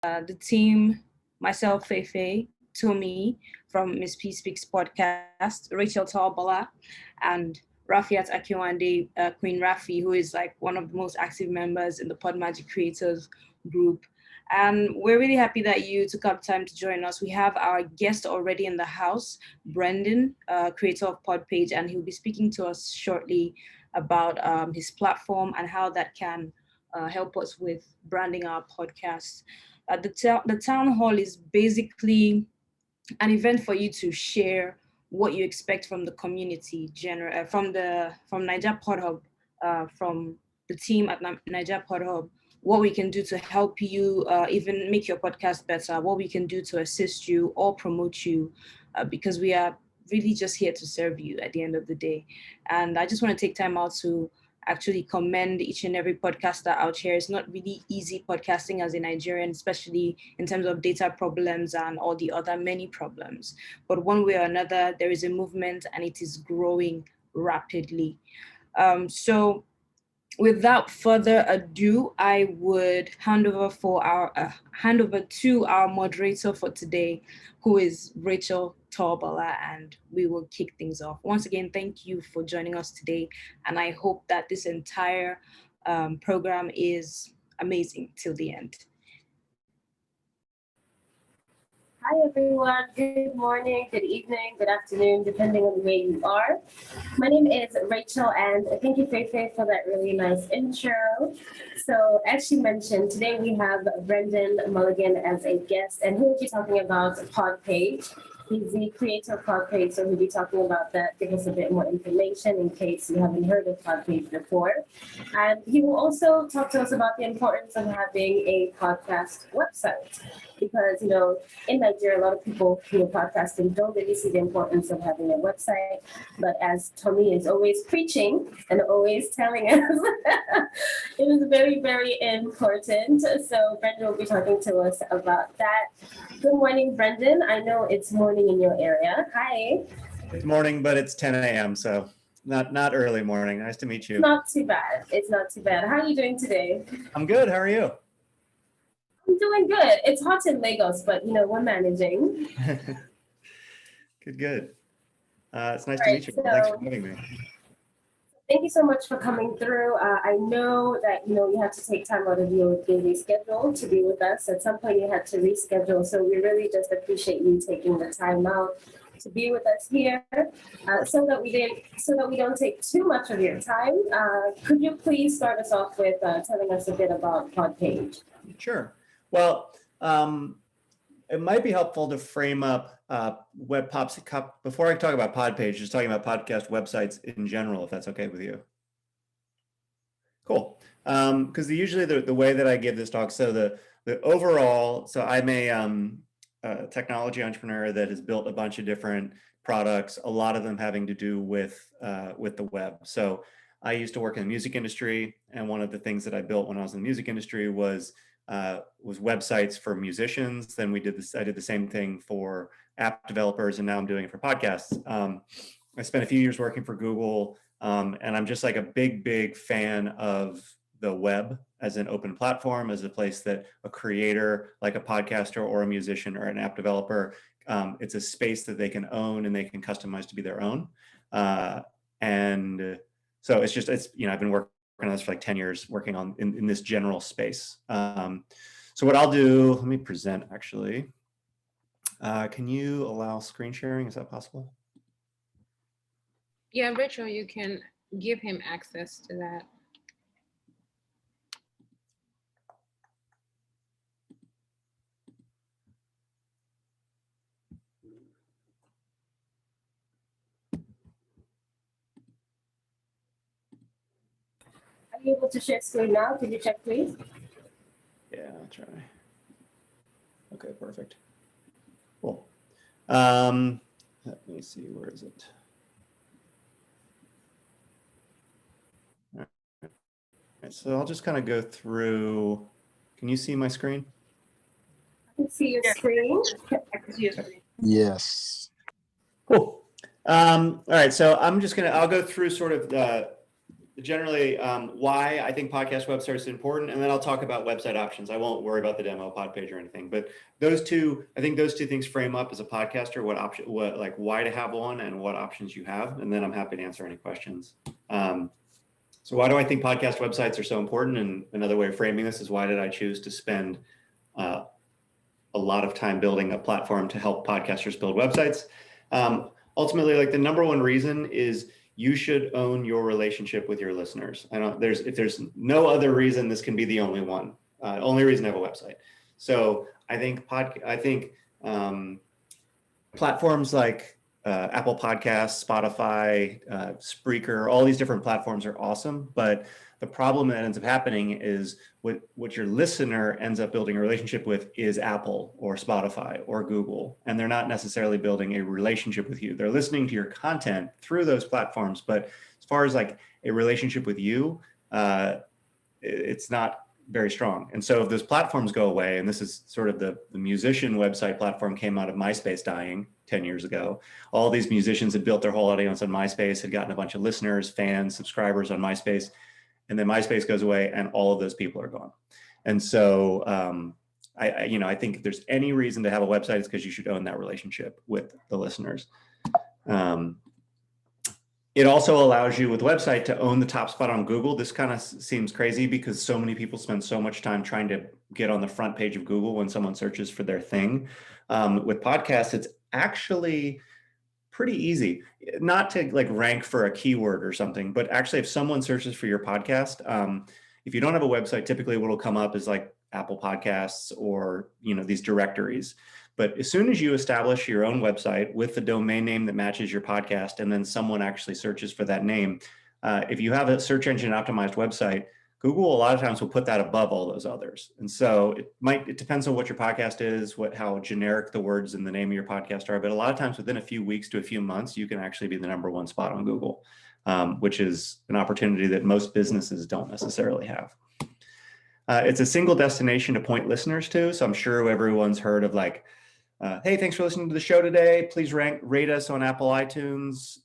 the team, myself, Feifei, Tomi from Miss P Speaks podcast, Rachel Talbala, and Rafiat Akiwande, Queen Rafi, who is like one of the most active members in the PodMagic Creators group. And we're really happy that you took up time to join us. We have our guest already in the house, Brenden, creator of Podpage, and he'll be speaking to us shortly about his platform and how that can help us with branding our podcast. The town hall is basically an event for you to share what you expect from the community, from NaijaPodHub, from the team at NaijaPodHub, what we can do to help you even make your podcast better, what we can do to assist you or promote you, because we are really just here to serve you at the end of the day. And I just want to take time out to actually commend each and every podcaster out here. It's not really easy podcasting as a Nigerian, especially in terms of data problems and all the other many problems. But one way or another, there is a movement and it is growing rapidly. So without further ado, I would hand over to our moderator for today, who is Rachel Torbala, and we will kick things off. Once again, thank you for joining us today, and I hope that this entire program is amazing till the end. Hi everyone, good morning, good evening, good afternoon, depending on where you are. My name is Rachel and thank you Feifei for that really nice intro. So as she mentioned, today we have Brenden Mulligan as a guest and he will be talking about Podpage. He's the creator of Podpage, so he'll be talking about that, give us a bit more information in case you haven't heard of Podpage before. And he will also talk to us about the importance of having a podcast website. Because, in Nigeria, a lot of people who are podcasting don't really see the importance of having a website. But as Tommy is always preaching and always telling us, it is very, very important. So Brenden will be talking to us about that. Good morning, Brenden. I know it's morning in your area. Hi. It's morning, but it's 10 a.m., so not early morning. Nice to meet you. Not too bad. It's not too bad. How are you doing today? I'm good. How are you? I'm doing good. It's hot in Lagos, but we're managing. Good. It's nice to meet you. Thanks for having me. Thank you so much for coming through. I know that you had to take time out of your daily schedule to be with us. At some point, you had to reschedule, so we really just appreciate you taking the time out to be with us here. So that we don't take too much of your time, could you please start us off with telling us a bit about Podpage? Sure. Well, it might be helpful to frame up before I talk about Podpage, just talking about podcast websites in general, if that's okay with you. Cool. Because usually the way that I give this talk, so the overall, so I'm a technology entrepreneur that has built a bunch of different products, a lot of them having to do with the web. So I used to work in the music industry, and one of the things that I built when I was in the music industry was websites for musicians. Then I did the same thing for app developers, and now I'm doing it for podcasts. I spent a few years working for Google, and I'm just like a big fan of the web as an open platform, as a place that a creator, like a podcaster or a musician or an app developer, it's a space that they can own and they can customize to be their own. And so I've been working on this for like 10 years, working on in this general space. So what I'll do, let me present actually. Can you allow screen sharing? Is that possible? Yeah, Rachel, you can give him access to that. Are you able to share screen now? Could you check, please? Yeah, I'll try. Okay, perfect. Cool. Let me see, where is it? All right, so I'll just kind of go through. Can you see my screen? I can see your screen. I can see your screen. Yes. Cool. All right, so I'll go through sort of generally why I think podcast websites is important, and then I'll talk about website options. I won't worry about the demo Podpage or anything, but I think those two things frame up as a podcaster like why to have one and what options you have, and then I'm happy to answer any questions. So why do I think podcast websites are so important? And another way of framing this is, why did I choose to spend a lot of time building a platform to help podcasters build websites? Ultimately, like the number one reason is you should own your relationship with your listeners. If there's no other reason, this can be the only one. Only reason to have a website. So I think platforms like Apple Podcasts, Spotify, Spreaker, all these different platforms are awesome. But the problem that ends up happening is what your listener ends up building a relationship with is Apple or Spotify or Google. And they're not necessarily building a relationship with you. They're listening to your content through those platforms. But as far as like a relationship with you, it's not very strong. And so if those platforms go away, and this is sort of the musician website platform came out of MySpace dying 10 years ago. All these musicians had built their whole audience on MySpace, had gotten a bunch of listeners, fans, subscribers on MySpace. And then MySpace goes away and all of those people are gone. And so I think if there's any reason to have a website, it's because you should own that relationship with the listeners. It also allows you with website to own the top spot on Google. This kind of seems crazy because so many people spend so much time trying to get on the front page of Google when someone searches for their thing. With podcasts, it's actually pretty easy, not to like rank for a keyword or something, but actually if someone searches for your podcast, if you don't have a website, typically what'll come up is like Apple Podcasts or, these directories. But as soon as you establish your own website with the domain name that matches your podcast, and then someone actually searches for that name, if you have a search engine optimized website, Google a lot of times will put that above all those others. And so it depends on what your podcast is, how generic the words in the name of your podcast are. But a lot of times within a few weeks to a few months, you can actually be the number one spot on Google, which is an opportunity that most businesses don't necessarily have. It's a single destination to point listeners to. So I'm sure everyone's heard of like, hey, thanks for listening to the show today. Please rate us on Apple iTunes.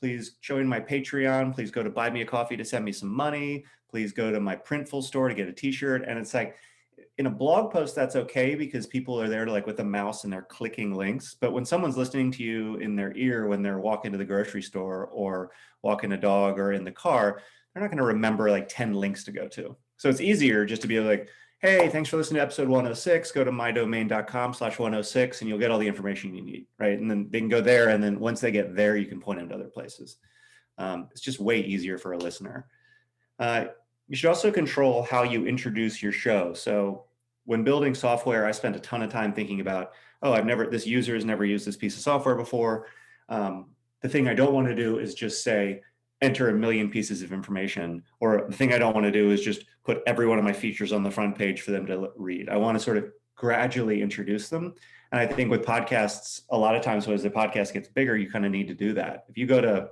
Please join my Patreon. Please go to Buy Me a Coffee to send me some money. Please go to my Printful store to get a t-shirt. And it's like, in a blog post, that's okay because people are there to like with a mouse and they're clicking links. But when someone's listening to you in their ear, when they're walking to the grocery store or walking a dog or in the car, they're not going to remember like 10 links to go to. So it's easier just to be like, hey, thanks for listening to episode 106. Go to mydomain.com/106 and you'll get all the information you need, right? And then they can go there. And then once they get there, you can point them to other places. It's just way easier for a listener. You should also control how you introduce your show. So when building software, I spent a ton of time thinking about, this user has never used this piece of software before. The thing I don't want to do is just say, enter a million pieces of information, or the thing I don't want to do is just put every one of my features on the front page for them to read. I want to sort of gradually introduce them. And I think with podcasts, a lot of times as the podcast gets bigger, you kind of need to do that. If you go to,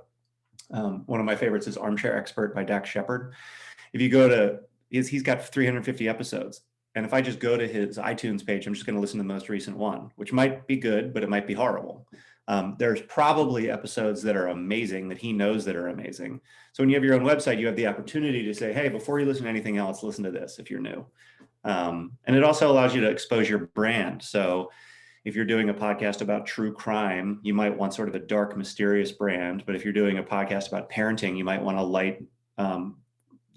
one of my favorites is Armchair Expert by Dax Shepard. If you go to, he's got 350 episodes. And if I just go to his iTunes page, I'm just going to listen to the most recent one, which might be good, but it might be horrible. There's probably episodes that are amazing that he knows that are amazing. So when you have your own website, you have the opportunity to say, hey, before you listen to anything else, listen to this if you're new. And it also allows you to expose your brand. So if you're doing a podcast about true crime, you might want sort of a dark, mysterious brand. But if you're doing a podcast about parenting, you might want a light,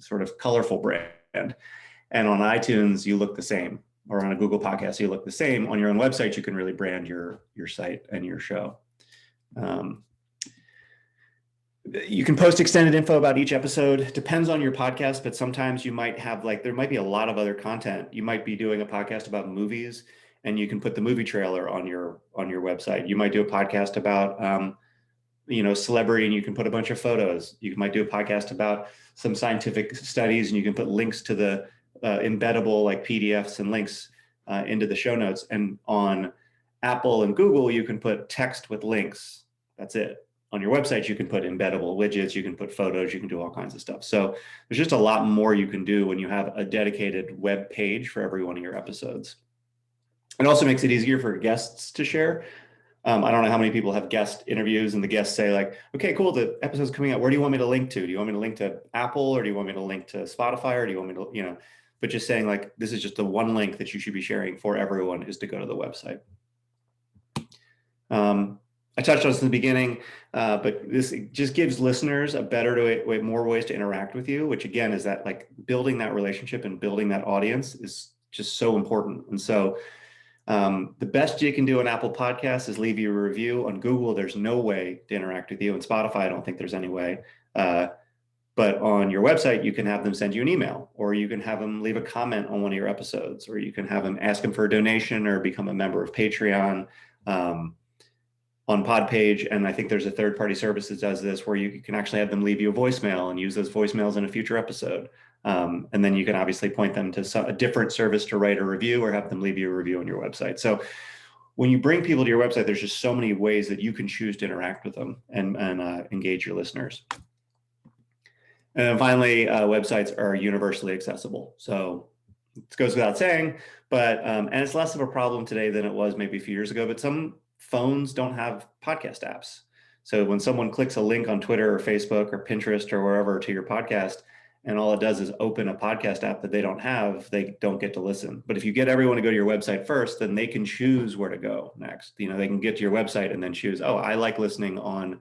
sort of colorful brand. And on iTunes, you look the same. Or on a Google podcast, you look the same. On your own website, you can really brand your site and your show. You can post extended info about each episode. It depends on your podcast, but sometimes you might have there might be a lot of other content. You might be doing a podcast about movies, and you can put the movie trailer on your website. You might do a podcast about celebrity, and you can put a bunch of photos. You might do a podcast about some scientific studies, and you can put links to the embeddable like PDFs and links into the show notes. And on Apple and Google, you can put text with links. That's it. On your website, you can put embeddable widgets, you can put photos, you can do all kinds of stuff. So there's just a lot more you can do when you have a dedicated web page for every one of your episodes. It also makes it easier for guests to share. I don't know how many people have guest interviews and the guests say like, okay, cool, the episode's coming out. Where do you want me to link to? Do you want me to link to Apple, or do you want me to link to Spotify, or do you want me to, but just saying like, this is just the one link that you should be sharing for everyone is to go to the website. I touched on this in the beginning, but this just gives listeners a better way, more ways to interact with you, which again is that like building that relationship and building that audience is just so important. And so the best you can do on Apple Podcasts is leave you a review. On Google, there's no way to interact with you. And Spotify, I don't think there's any way. But on your website, you can have them send you an email, or you can have them leave a comment on one of your episodes, or you can have them ask them for a donation or become a member of Patreon. On Podpage, and I think there's a third-party service that does this, where you can actually have them leave you a voicemail and use those voicemails in a future episode. And then you can obviously point them to a different service to write a review, or have them leave you a review on your website. So when you bring people to your website, there's just so many ways that you can choose to interact with them and engage your listeners. And then finally, websites are universally accessible. So it goes without saying, but and it's less of a problem today than it was maybe a few years ago, but some phones don't have podcast apps. So when someone clicks a link on Twitter or Facebook or Pinterest or wherever to your podcast, and all it does is open a podcast app that they don't have, they don't get to listen. But if you get everyone to go to your website first, then they can choose where to go next. They can get to your website and then choose, oh, I like listening on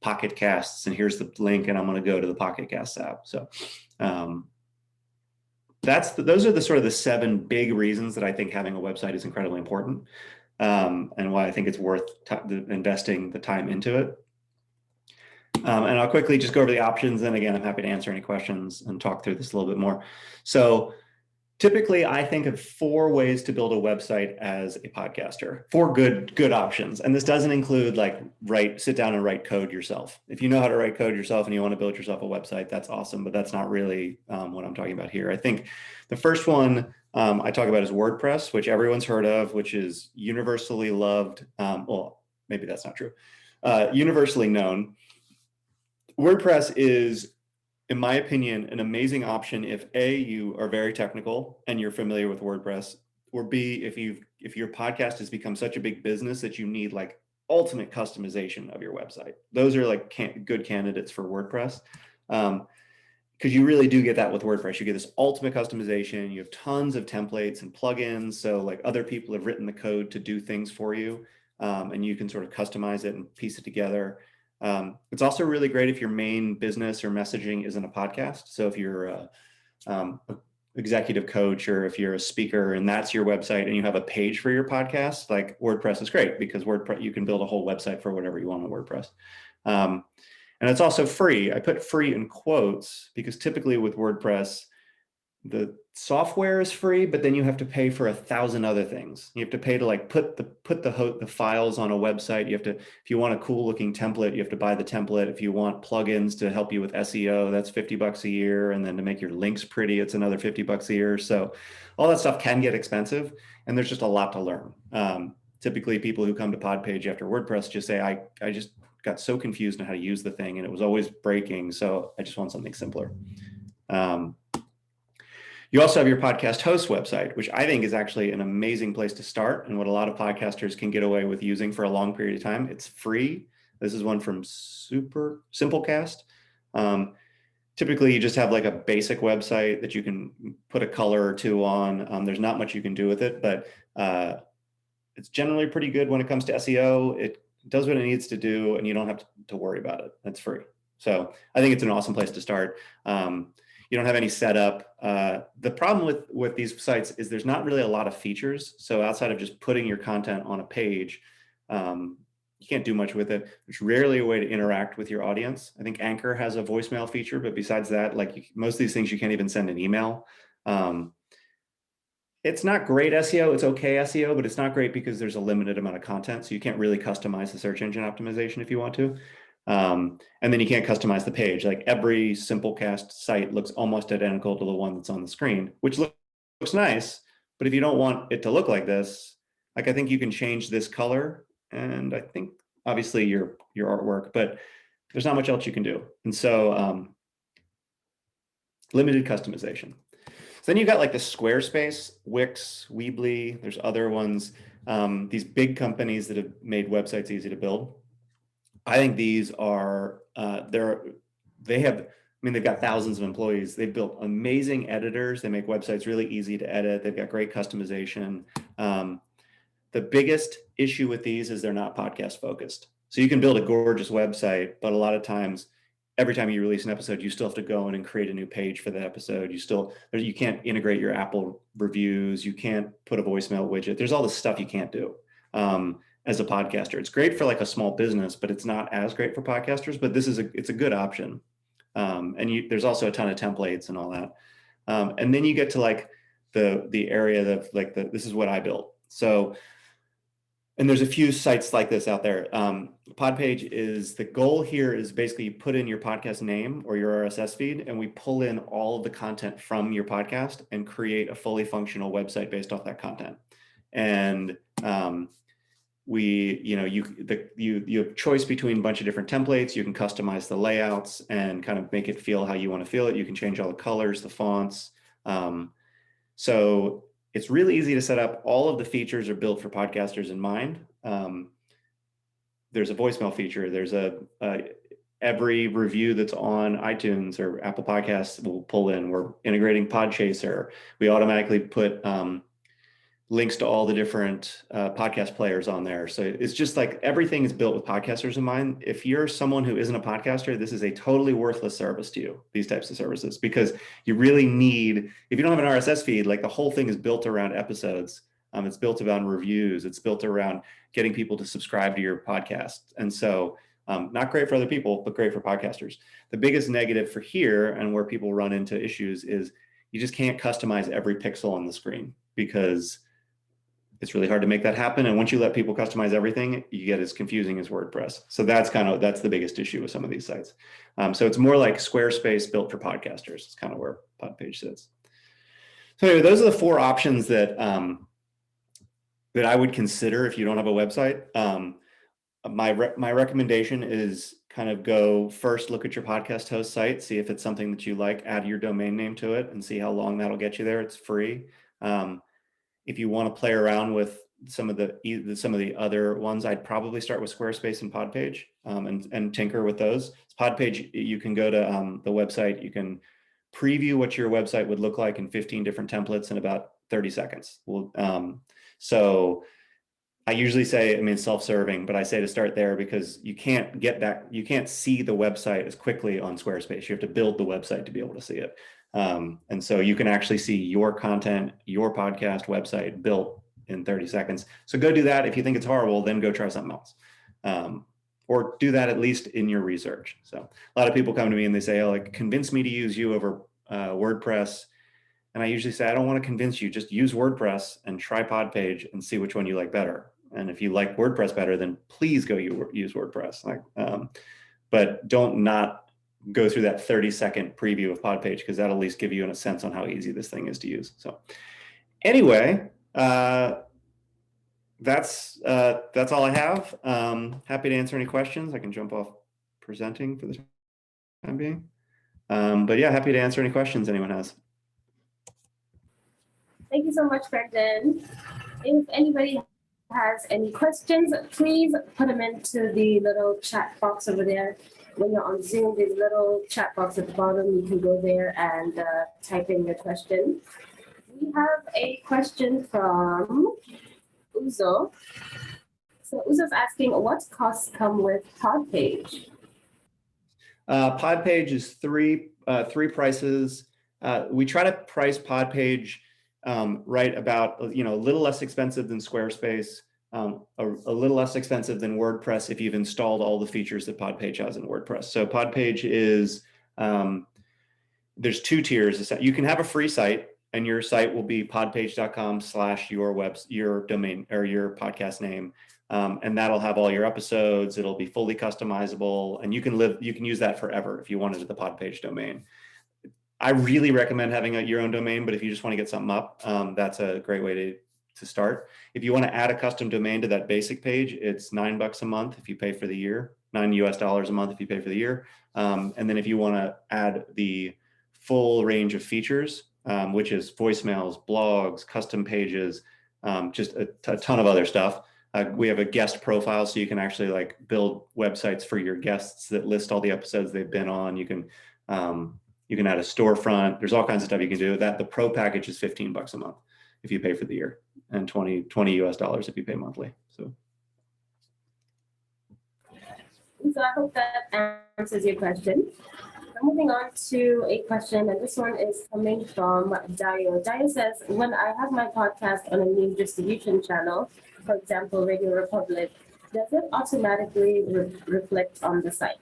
Pocket Casts, and here's the link, and I'm going to go to the Pocket Casts app. So those are the sort of the 7 big reasons that I think having a website is incredibly important. And why I think it's worth investing the time into it. And I'll quickly just go over the options. And again, I'm happy to answer any questions and talk through this a little bit more. So typically, I think of 4 ways to build a website as a podcaster. 4 good options. And this doesn't include like sit down and write code yourself. If you know how to write code yourself and you want to build yourself a website, that's awesome. But that's not really what I'm talking about here. I think the first one I talk about is WordPress, which everyone's heard of, which is universally loved. Well, maybe that's not true. Universally known. WordPress is, in my opinion, an amazing option if A, you are very technical and you're familiar with WordPress, or B, if your podcast has become such a big business that you need like ultimate customization of your website. Those are like good candidates for WordPress. Because you really do get that with WordPress. You get this ultimate customization. You have tons of templates and plugins. So like other people have written the code to do things for you, and you can sort of customize it and piece it together. It's also really great if your main business or messaging isn't a podcast. So if you're an executive coach, or if you're a speaker and that's your website and you have a page for your podcast, like WordPress is great, because WordPress, you can build a whole website for whatever you want on WordPress. And it's also free. I put free in quotes because typically with WordPress, the software is free, but then you have to pay for 1,000 other things. You have to pay to like put the files on a website. You have to, if you want a cool looking template, you have to buy the template. If you want plugins to help you with SEO, that's $50 a year. And then to make your links pretty, it's another $50 a year. So all that stuff can get expensive, and there's just a lot to learn. Typically people who come to Podpage after WordPress just say, I just got so confused on how to use the thing and it was always breaking. So I just want something simpler. You also have your podcast host website, which I think is actually an amazing place to start, and what a lot of podcasters can get away with using for a long period of time. It's free. This is one from Simplecast. Typically, you just have like a basic website that you can put a color or 2 on. There's not much you can do with it, but it's generally pretty good when it comes to SEO. It does what it needs to do, and you don't have to worry about it. It's free. So I think it's an awesome place to start. You don't have any setup. The problem with these sites is there's not really a lot of features. So outside of just putting your content on a page, you can't do much with it. There's rarely a way to interact with your audience. I think Anchor has a voicemail feature, but besides that, like most of these things, you can't even send an email. It's not great SEO. It's okay SEO, but it's not great because there's a limited amount of content. So you can't really customize the search engine optimization if you want to. And then you can't customize the page. Like every Simplecast site looks almost identical to the one that's on the screen, which looks nice. But if you don't want it to look like this, like I think you can change this color, and I think obviously your artwork, but there's not much else you can do. And so limited customization. So then you've got like the Squarespace, Wix, Weebly, there's other ones. these big companies that have made websites easy to build. I think these are, they've got thousands of employees. They've built amazing editors. They make websites really easy to edit. They've got great customization. The biggest issue with these is they're not podcast focused. So you can build a gorgeous website, but a lot of times, every time you release an episode, you still have to go in and create a new page for that episode. You can't integrate your Apple reviews. You can't put a voicemail widget. There's all this stuff you can't do as a podcaster. It's great for like a small business, but it's not as great for podcasters, but it's a good option. There's also a ton of templates and all that. And then you get to like the area of like this is what I built. So, and there's a few sites like this out there. Podpage the goal here is basically you put in your podcast name or your RSS feed, and we pull in all of the content from your podcast and create a fully functional website based off that content. And you have choice between a bunch of different templates. You can customize the layouts and kind of make it feel how you want to feel it. You can change all the colors, the fonts. So it's really easy to set up. All of the features are built for podcasters in mind. There's a voicemail feature. There's every review that's on iTunes or Apple Podcasts will pull in. We're integrating Podchaser. We automatically put links to all the different podcast players on there. So it's just like everything is built with podcasters in mind. If you're someone who isn't a podcaster, this is a totally worthless service to you, these types of services, because you really need, if you don't have an RSS feed, like the whole thing is built around episodes. It's built around reviews. It's built around getting people to subscribe to your podcast. And so not great for other people, but great for podcasters. The biggest negative for here and where people run into issues is you just can't customize every pixel on the screen because it's really hard to make that happen. And once you let people customize everything, you get as confusing as WordPress. So that's the biggest issue with some of these sites. So it's more like Squarespace built for podcasters. It's kind of where Podpage sits. So anyway, those are the 4 options that I would consider if you don't have a website. My recommendation is kind of go first, look at your podcast host site, see if it's something that you like, add your domain name to it and see how long that'll get you there. It's free. If you want to play around with some of the other ones, I'd probably start with Squarespace and Podpage and tinker with those. Podpage, you can go to the website, you can preview what your website would look like in 15 different templates in about 30 seconds. So I usually say, it's self-serving, but I say to start there because you can't see the website as quickly on Squarespace. You have to build the website to be able to see it. And so you can actually see your content, your podcast website built in 30 seconds. So go do that. If you think it's horrible, then go try something else. Or do that at least in your research. So a lot of people come to me and they say, oh, like, convince me to use you over WordPress. And I usually say, I don't want to convince you, just use WordPress and try Podpage and see which one you like better. And if you like WordPress better, then please go use WordPress. But don't not go through that 30-second preview of Podpage, because that'll at least give you a sense on how easy this thing is to use. So anyway, that's all I have. Happy to answer any questions. I can jump off presenting for the time being. But yeah, happy to answer any questions anyone has. Thank you so much, Brenden. If anybody has any questions, please put them into the little chat box over there. When you're on Zoom, there's a little chat box at the bottom. You can go there and type in your question. We have a question from Uzo. So Uzo's asking, what costs come with Podpage? Podpage is three prices. We try to price Podpage right about, a little less expensive than Squarespace, a little less expensive than WordPress if you've installed all the features that Podpage has in WordPress. So Podpage is, there's 2 tiers. You can have a free site, and your site will be podpage.com/your domain or your podcast name. And that'll have all your episodes. It'll be fully customizable, and you can use that forever if you wanted the Podpage domain. I really recommend having your own domain, but if you just want to get something up, that's a great way to start. If you want to add a custom domain to that basic page, it's $9 a month if you pay for the year, $9 a month if you pay for the year. And then if you want to add the full range of features, which is voicemails, blogs, custom pages, just a ton of other stuff. We have a guest profile, so you can actually like build websites for your guests that list all the episodes they've been on. You can add a storefront. There's all kinds of stuff you can do. That the pro package is $15 a month if you pay for the year, and $20 US if you pay monthly. So I hope that answers your question. Moving on to a question, and this one is coming from Dio. Dio says, when I have my podcast on a new distribution channel, for example, Radio Republic, does it automatically reflect on the site?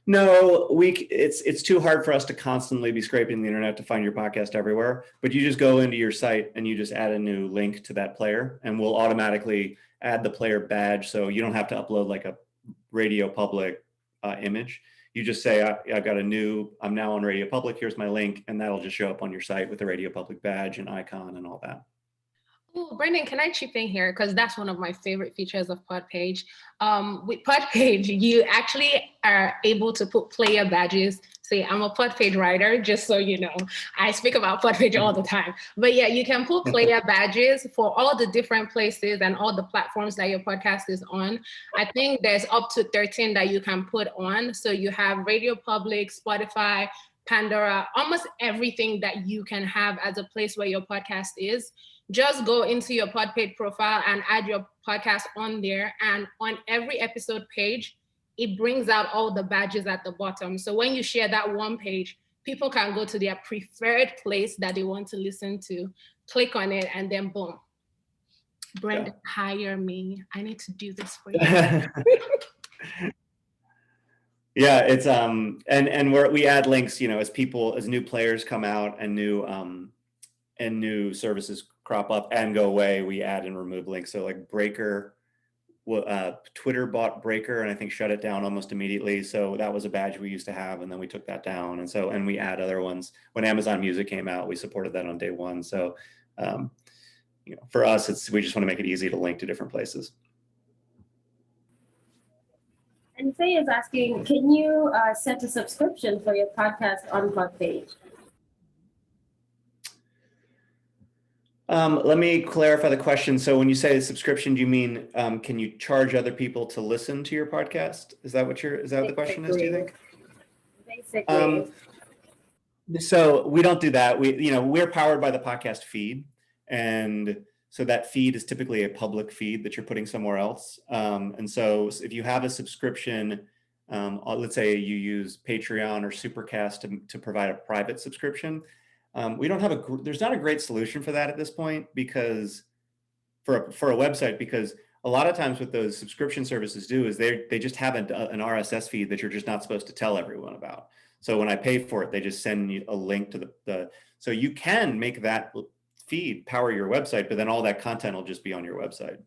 No, it's too hard for us to constantly be scraping the internet to find your podcast everywhere, but you just go into your site and you just add a new link to that player, and we'll automatically add the player badge. So you don't have to upload like a Radio Public image. You just say, I'm now on Radio Public, here's my link, and that'll just show up on your site with the Radio Public badge and icon and all that. Oh, Brenden, can I chip in here? Because that's one of my favorite features of Podpage. With Podpage, you actually are able to put player badges. Say, I'm a Podpage writer, just so you know. I speak about Podpage all the time. But yeah, you can put player badges for all the different places and all the platforms that your podcast is on. I think there's up to 13 that you can put on. So you have Radio Public, Spotify, Pandora, almost everything that you can have as a place where your podcast is. Just go into your Podpage profile and add your podcast on there. And on every episode page, it brings out all the badges at the bottom. So when you share that one page, people can go to their preferred place that they want to listen to, click on it, and then boom. Brenden, hire me. I need to do this for you. Yeah, it's and we add links, as new players come out and new services crop up and go away, we add and remove links. So like Breaker, Twitter bought Breaker and I think shut it down almost immediately. So that was a badge we used to have, and then we took that down. And we add other ones. When Amazon Music came out, we supported that on day one. So for us, we just want to make it easy to link to different places. And Faye is asking, can you set a subscription for your podcast on Podpage? Let me clarify the question. So when you say subscription, do you mean can you charge other people to listen to your podcast? Is that what the question is, do you think? Basically. So we don't do that. We're powered by the podcast feed, and so that feed is typically a public feed that you're putting somewhere else. And so if you have a subscription, let's say you use Patreon or Supercast to provide a private subscription. There's not a great solution for that at this point, because for a website, because a lot of times what those subscription services do is they just have an RSS feed that you're just not supposed to tell everyone about. So when I pay for it, they just send you a link to so you can make that feed power your website, but then all that content will just be on your website.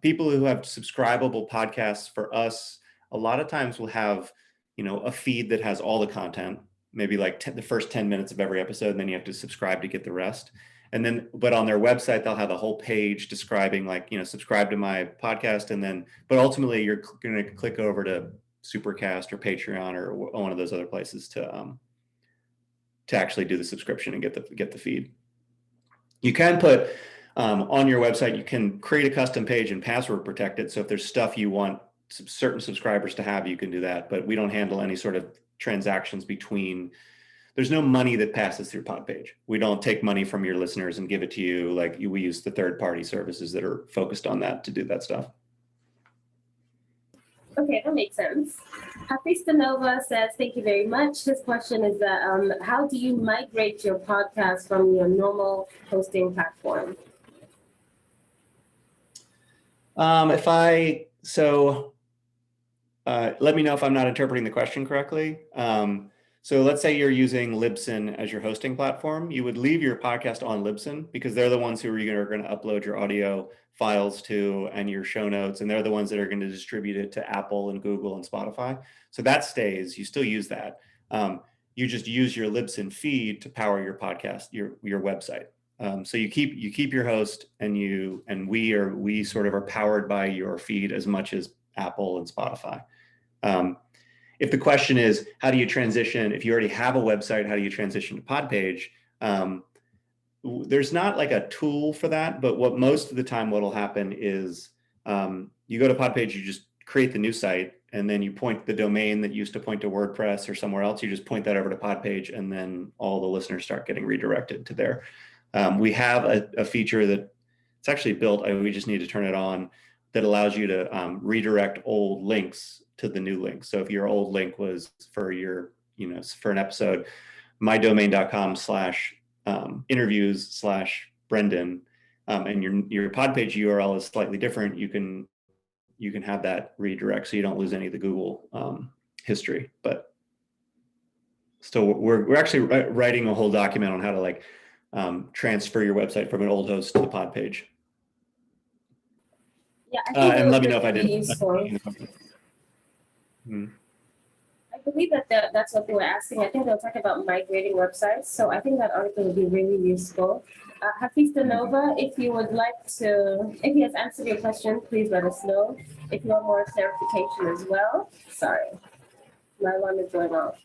People who have subscribable podcasts for us, a lot of times will have, a feed that has all the content, maybe like the first 10 minutes of every episode, and then you have to subscribe to get the rest. And then, but on their website, they'll have a whole page describing subscribe to my podcast. But ultimately you're going to click over to Supercast or Patreon or one of those other places to actually do the subscription and get the feed. You can put on your website, you can create a custom page and password protect it. So if there's stuff you want certain subscribers to have, you can do that, but we don't handle any sort of transactions there's no money that passes through Podpage. We don't take money from your listeners and give it to you. We use the third-party services that are focused on that to do that stuff. Okay, that makes sense. Hafista Nova says, thank you very much. His question is that how do you migrate your podcast from your normal hosting platform? Let me know if I'm not interpreting the question correctly. So let's say you're using Libsyn as your hosting platform. You would leave your podcast on Libsyn because they're the ones who are going to upload your audio files to and your show notes, and they're the ones that are going to distribute it to Apple and Google and Spotify. So that stays. You still use that. You just use your Libsyn feed to power your podcast, your website. So you keep your host, and we sort of are powered by your feed as much as Apple and Spotify. If the question is, how do you transition, if you already have a website, how do you transition to Podpage? there's not like a tool for that, but what most of the time what'll happen is you go to Podpage, you just create the new site, and then you point the domain that used to point to WordPress or somewhere else, you just point that over to Podpage, and then all the listeners start getting redirected to there. We have a feature that it's actually built, we just need to turn it on, that allows you to redirect old links to the new link. So if your old link was for your, for an episode, mydomain.com/interviews/Brenden, and your Podpage URL is slightly different, you can have that redirect so you don't lose any of the Google history. But still, we're actually writing a whole document on how to like transfer your website from an old host to the Podpage. Yeah, I think and let me know if I really didn't. I believe that's what they were asking. I think they were talking about migrating websites. So I think that article would be really useful. Hafizah Nova, if you would like to, if he has answered your question, please let us know. If you want more clarification as well. Sorry, my alarm is going off.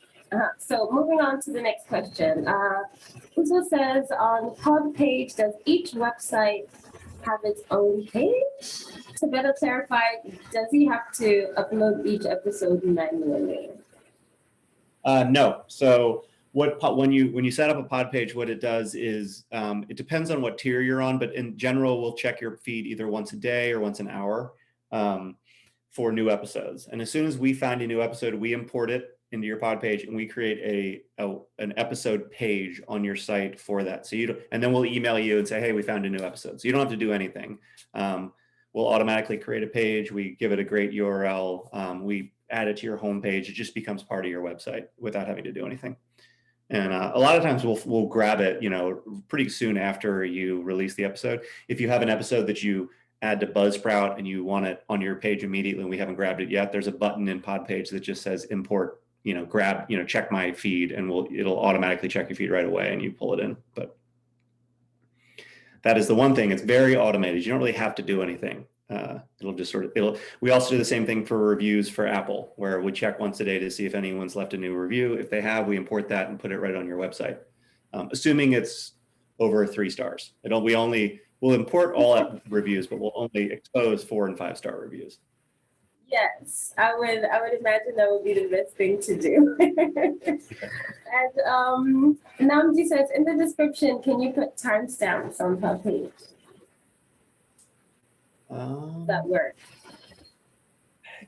So moving on to the next question. Uzo says, on Podpage, does each website have its own page? To better clarify, does he have to upload each episode manually? No. So when you set up a pod page, what it does is it depends on what tier you're on, but in general, we'll check your feed either once a day or once an hour for new episodes. And as soon as we find a new episode, we import it into your pod page and we create an episode page on your site for that. So and then we'll email you and say, hey, we found a new episode. So you don't have to do anything. We'll automatically create a page. We give it a great URL. We add it to your homepage. It just becomes part of your website without having to do anything. And a lot of times we'll grab it, pretty soon after you release the episode. If you have an episode that you add to Buzzsprout and you want it on your page immediately and we haven't grabbed it yet, there's a button in Podpage that just says import, grab, check my feed, and it'll automatically check your feed right away and you pull it in. But that is the one thing, it's very automated. You don't really have to do anything. It'll just we also do the same thing for reviews for Apple, where we check once a day to see if anyone's left a new review. If they have, we import that and put it right on your website. Assuming it's over 3 stars. We'll import all reviews, but we'll only expose 4- and 5-star reviews. Yes, I would imagine that would be the best thing to do. And Namji says, in the description, can you put timestamps on Podpage? That work?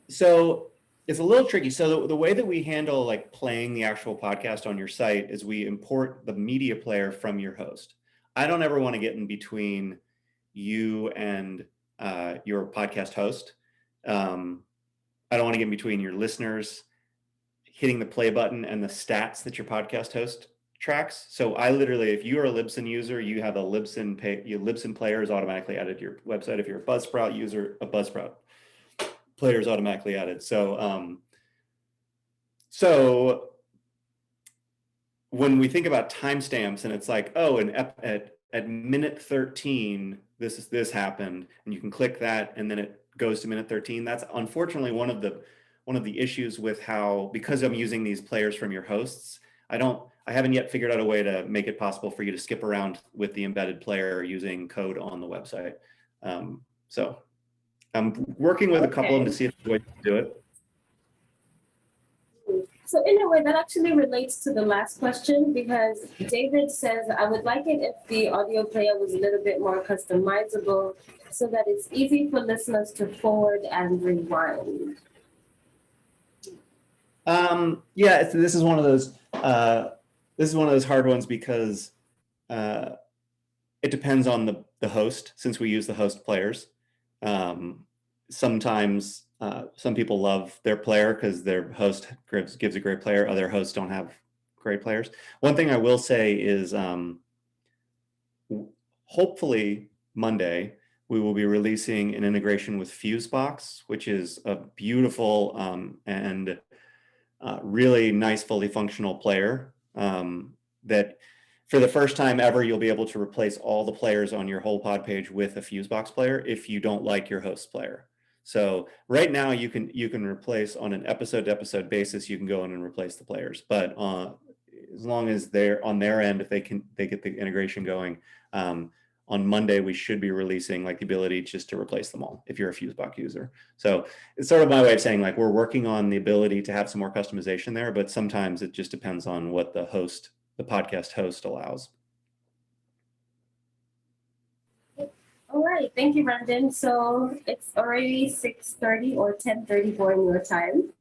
So it's a little tricky. So the way that we handle like playing the actual podcast on your site is we import the media player from your host. I don't ever want to get in between you and your podcast host. I don't want to get in between your listeners hitting the play button and the stats that your podcast host tracks. So I literally, if you are a Libsyn user, you have a Libsyn player is automatically added to your website. If you're a Buzzsprout user, a Buzzsprout player is automatically added. So, so when we think about timestamps and it's like, oh, at minute 13, this happened, and you can click that, and then it goes to minute 13. That's unfortunately one of the issues with because I'm using these players from your hosts. I haven't yet figured out a way to make it possible for you to skip around with the embedded player using code on the website. So I'm working with a couple of them to see if there's a way to do it. So in a way, that actually relates to the last question, because David says, I would like it if the audio player was a little bit more customizable so that it's easy for listeners to forward and rewind. Yeah, this is one of those hard ones because it depends on the host, since we use the host players. Sometimes some people love their player because their host gives a great player. Other hosts don't have great players. One thing I will say is hopefully Monday, we will be releasing an integration with Fusebox, which is a beautiful and really nice, fully functional player that for the first time ever, you'll be able to replace all the players on your whole pod page with a Fusebox player if you don't like your host player. So right now you can replace on an episode to episode basis, you can go in and replace the players, but as long as they're on their end, if they get the integration going, On Monday, we should be releasing like the ability just to replace them all if you're a Fusebox user. So it's sort of my way of saying like we're working on the ability to have some more customization there, but sometimes it just depends on what the podcast host allows. All right, thank you, Brenden. So it's already 6:30 or 10:34 in your time.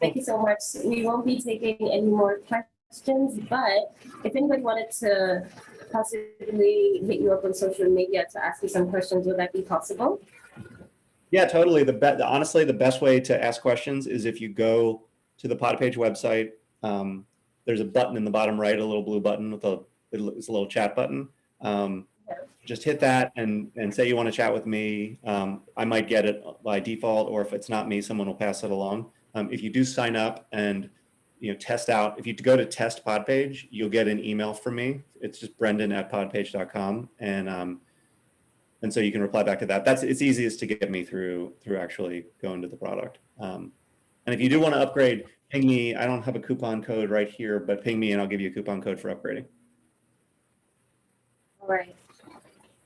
Thank you so much. We won't be taking any more questions, but if anybody wanted to possibly hit you up on social media to ask you some questions, would that be possible? Yeah, totally. Honestly, the best way to ask questions is if you go to the Podpage website. There's a button in the bottom right, a little blue button with it's a little chat button. Just hit that and say you want to chat with me. I might get it by default, or if it's not me, someone will pass it along. If you do sign up and test out, if you go to test Podpage, you'll get an email from me. It's just Brenden@podpage.com, and so you can reply back to that. It's easiest to get me through actually going to the product. And if you do want to upgrade, ping me. I don't have a coupon code right here, but ping me and I'll give you a coupon code for upgrading. All right.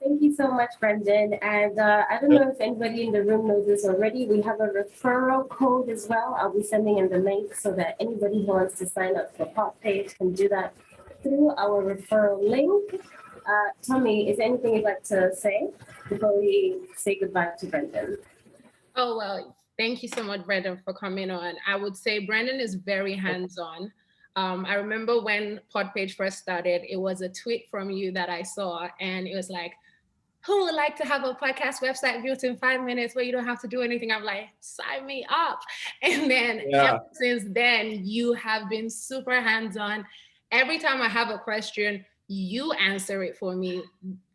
Thank you so much, Brenden. And I don't know if anybody in the room knows this already. We have a referral code as well. I'll be sending in the link so that anybody who wants to sign up for Podpage can do that through our referral link. Tommy, is there anything you'd like to say before we say goodbye to Brenden? Oh, well, thank you so much, Brenden, for coming on. I would say Brenden is very hands-on. I remember when Podpage first started, it was a tweet from you that I saw, and it was like, who would like to have a podcast website built in 5 minutes where you don't have to do anything? I'm like, sign me up. And then ever since then, you have been super hands-on. Every time I have a question, you answer it for me.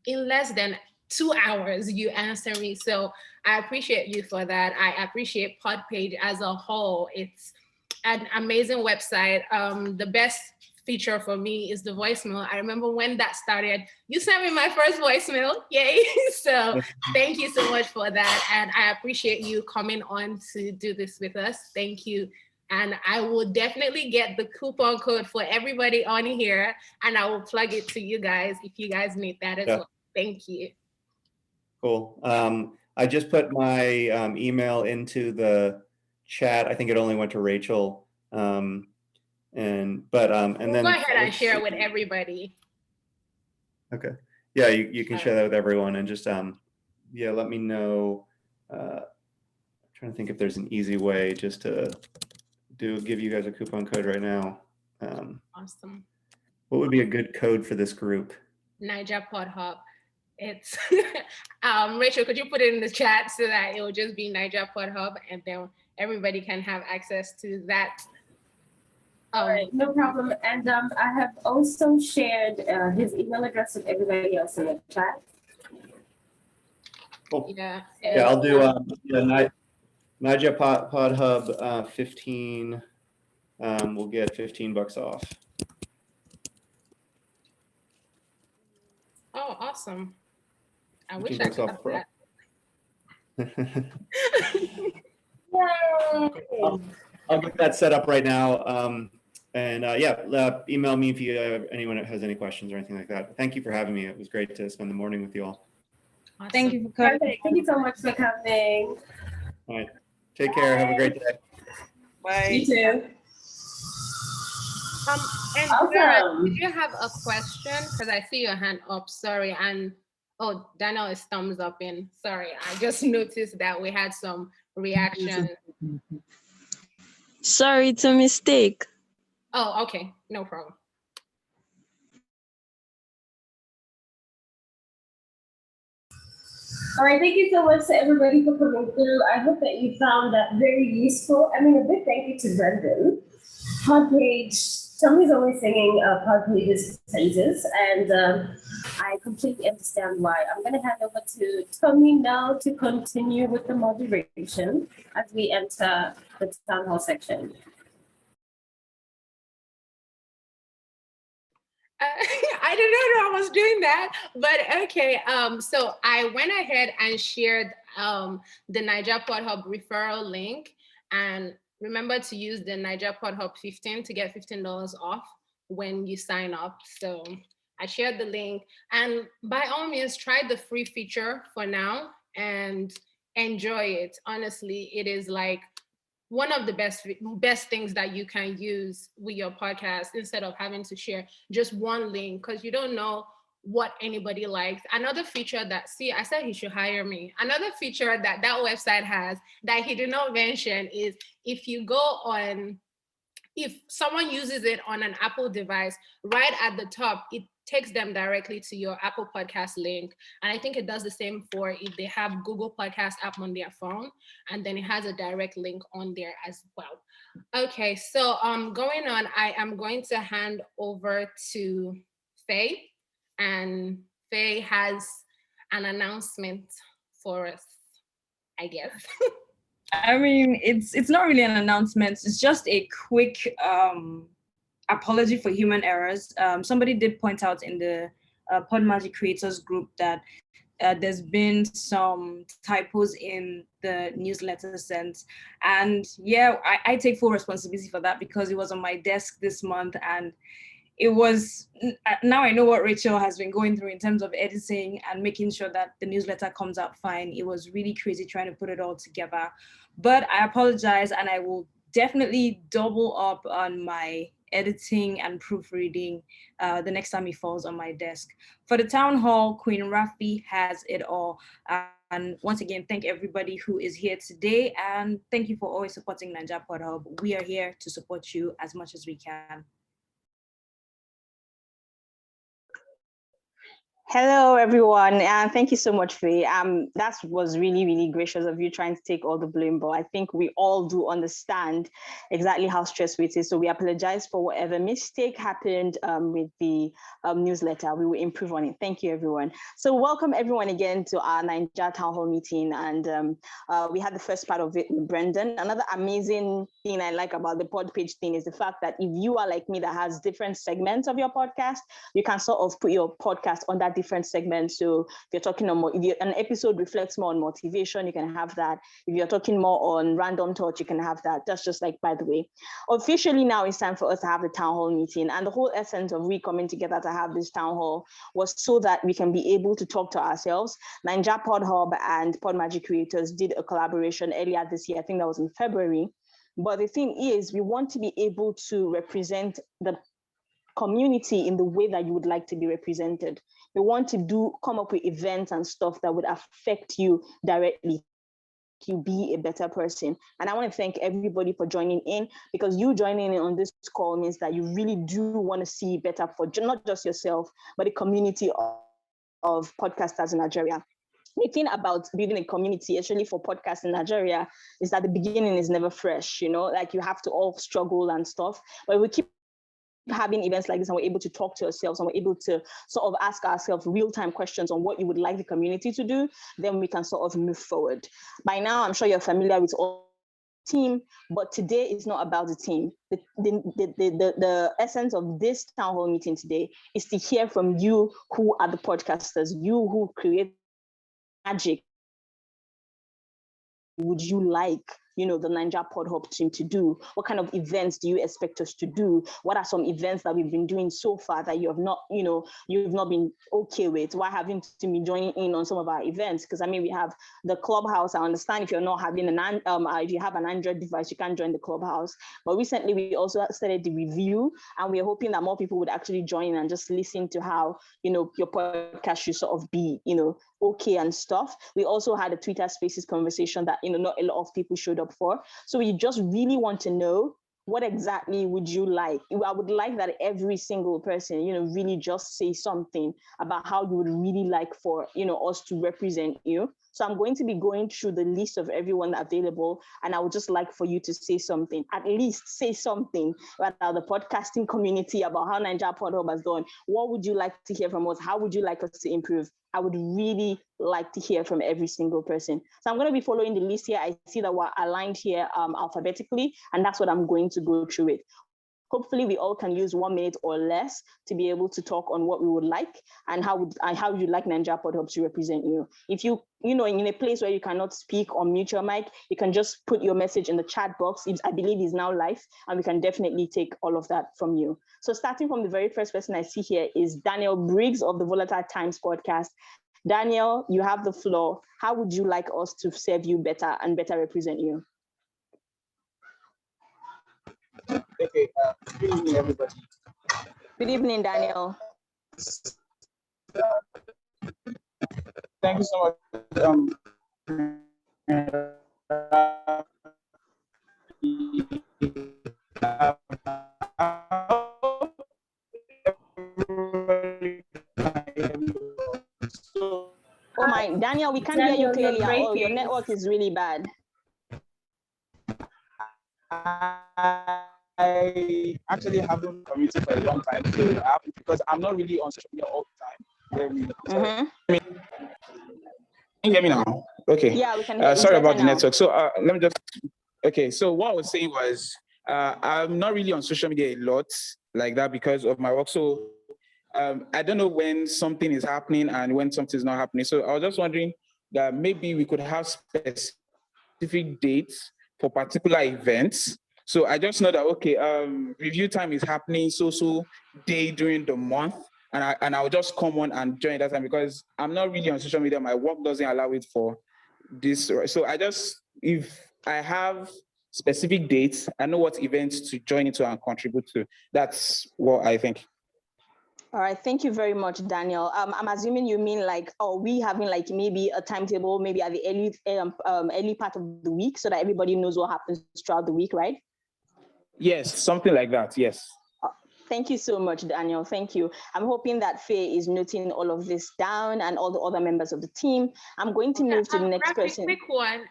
In less than 2 hours, you answer me. So I appreciate you for that. I appreciate Podpage as a whole. It's an amazing website. The best feature for me is the voicemail. I remember when that started, you sent me my first voicemail. Yay. So thank you so much for that. And I appreciate you coming on to do this with us. Thank you. And I will definitely get the coupon code for everybody on here, and I will plug it to you guys if you guys need that as well. Thank you. Cool. I just put my email into the chat. I think it only went to Rachel. And then go ahead and share with everybody. Okay. Yeah, you can share that with everyone, and just yeah, let me know. I'm trying to think if there's an easy way just to give you guys a coupon code right now. Awesome. What would be a good code for this group? NaijaPodHub. It's Rachel, could you put it in the chat so that it will just be NaijaPodHub, and then everybody can have access to that. All right, no problem. And I have also shared his email address with everybody else in the chat. Cool. Yeah. Yeah, I'll do NaijaPodHub 15. We'll get $15 off. Oh, awesome. I wish I could have that. Yay! I'll get that set up right now. And yeah, email me if anyone has any questions or anything like that. Thank you for having me. It was great to spend the morning with you all. Awesome. Thank you for coming. Perfect. Thank you so much for coming. All right. Take care. Have a great day. Bye. You too. And Awesome. Sarah, did you have a question? Because I see your hand up. Sorry. And oh, Daniel is thumbs up in. Sorry. I just noticed that we had some reaction. Sorry, it's a mistake. Oh, okay. No problem. All right, thank you so much to everybody for coming through. I hope that you found that very useful. I mean, a big thank you to Brenden. Podpage, Tommy's always singing Podpage's praises, and I completely understand why. I'm going to hand over to Tommy now to continue with the moderation as we enter the Townhall section. I didn't know I was doing that, but okay. So I went ahead and shared the NaijaPodHub referral link, and remember to use the NaijaPodHub 15 to get $15 off when you sign up. So I shared the link, and by all means, try the free feature for now and enjoy it. Honestly, it is like one of the best things that you can use with your podcast instead of having to share just one link, because you don't know what anybody likes. Another feature that, see, I said he should hire me. Another feature that that website has that he did not mention is if you go on, if someone uses it on an Apple device, right at the top, it takes them directly to your Apple Podcast link. And I think it does the same for if they have Google Podcast app on their phone, and then it has a direct link on there as well. Okay, so going on, I am going to hand over to Faye, and Faye has an announcement for us, I guess. I mean, it's not really an announcement. It's just a quick apology for human errors. Somebody did point out in the PodMagic Creators group that there's been some typos in the newsletter sent. And yeah, I take full responsibility for that because it was on my desk this month, and it was, now I know what Rachel has been going through in terms of editing and making sure that the newsletter comes out fine. It was really crazy trying to put it all together. But I apologize, and I will definitely double up on my editing and proofreading the next time it falls on my desk. For the town hall, Queen Rafi has it all. And once again, thank everybody who is here today, and thank you for always supporting NaijaPodHub. We are here to support you as much as we can. Hello, everyone, and thank you so much, Faye. That was really, really gracious of you trying to take all the blame, but I think we all do understand exactly how stressful it is. So we apologize for whatever mistake happened with the newsletter. We will improve on it. Thank you, everyone. So welcome everyone again to our Naija Town Hall meeting, and we had the first part of it with Brenden. Another amazing thing I like about the Podpage thing is the fact that if you are like me that has different segments of your podcast, you can sort of put your podcast on that different segments. So if you're talking on an episode reflects more on motivation, you can have that. If you're talking more on random thoughts, you can have that. That's just like, by the way. Officially now it's time for us to have the town hall meeting. And the whole essence of we coming together to have this town hall was so that we can be able to talk to ourselves. NaijaPodHub and PodMagic Creators did a collaboration earlier this year. I think that was in February. But the thing is, we want to be able to represent the community in the way that you would like to be represented. We want to come up with events and stuff that would affect you directly, you be a better person. And I want to thank everybody for joining in, because you joining in on this call means that you really do want to see better for not just yourself, but the community of podcasters in Nigeria. The thing about building a community, especially for podcasts in Nigeria, is that the beginning is never fresh, like you have to all struggle and stuff, but we keep having events like this and we're able to talk to ourselves and we're able to sort of ask ourselves real-time questions on what you would like the community to do, then we can sort of move forward. By now, I'm sure you're familiar with all team, but today is not about the team. The essence of this town hall meeting today is to hear from you who are the podcasters, you who create magic. Would you like the NaijaPodHub team to do? What kind of events do you expect us to do? What are some events that we've been doing so far that you have not, you've not been okay with? Why haven't you been joining in on some of our events? Because I mean, we have the Clubhouse. I understand if you're not having if you have an Android device, you can't join the Clubhouse. But recently, we also started the review, and we're hoping that more people would actually join and just listen to how your podcast should sort of be, okay and stuff. We also had a Twitter Spaces conversation that not a lot of people showed up for. So we just really want to know, what exactly would you like? I would like that every single person, really just say something about how you would really like for, us to represent you. So I'm going to be going through the list of everyone available, and I would just like for you to say something, at least say something about the podcasting community, about how NaijaPodHub has done. What would you like to hear from us? How would you like us to improve? I would really like to hear from every single person. So I'm going to be following the list here. I see that we're aligned here alphabetically, and that's what I'm going to go through it. Hopefully we all can use 1 minute or less to be able to talk on what we would like and how you'd like NaijaPodHub to represent you. If you know, in a place where you cannot speak or mute your mic, you can just put your message in the chat box. I believe it's now live, and we can definitely take all of that from you. So starting from the very first person I see here is Daniel Briggs of the Volatile Times podcast. Daniel, you have the floor. How would you like us to serve you better and better represent you? Okay, good evening, everybody. Good evening, Daniel. Thank you so much. Oh my, Daniel, we can't hear you clearly at all. Your network is really bad. I actually haven't commuted for a long time, so because I'm not really on social media all the time. Can you hear me now? Okay. Yeah, we can hear you. Sorry about the network. So let me just. Okay, so what I was saying was I'm not really on social media a lot like that because of my work. So I don't know when something is happening and when something is not happening. So I was just wondering that maybe we could have specific dates for particular events. So I just know that, okay, review time is happening so day during the month, and I'll just come on and join that time because I'm not really on social media. My work doesn't allow it for this. So if I have specific dates, I know what events to join into and contribute to. That's what I think. All right, thank you very much, Daniel. I'm assuming you mean like, we having like maybe a timetable, maybe at the early part of the week, so that everybody knows what happens throughout the week, right? Yes, something like that. Yes. Thank you so much, Daniel. Thank you. I'm hoping that Faye is noting all of this down and all the other members of the team. I'm going to move to the next person. Quick one.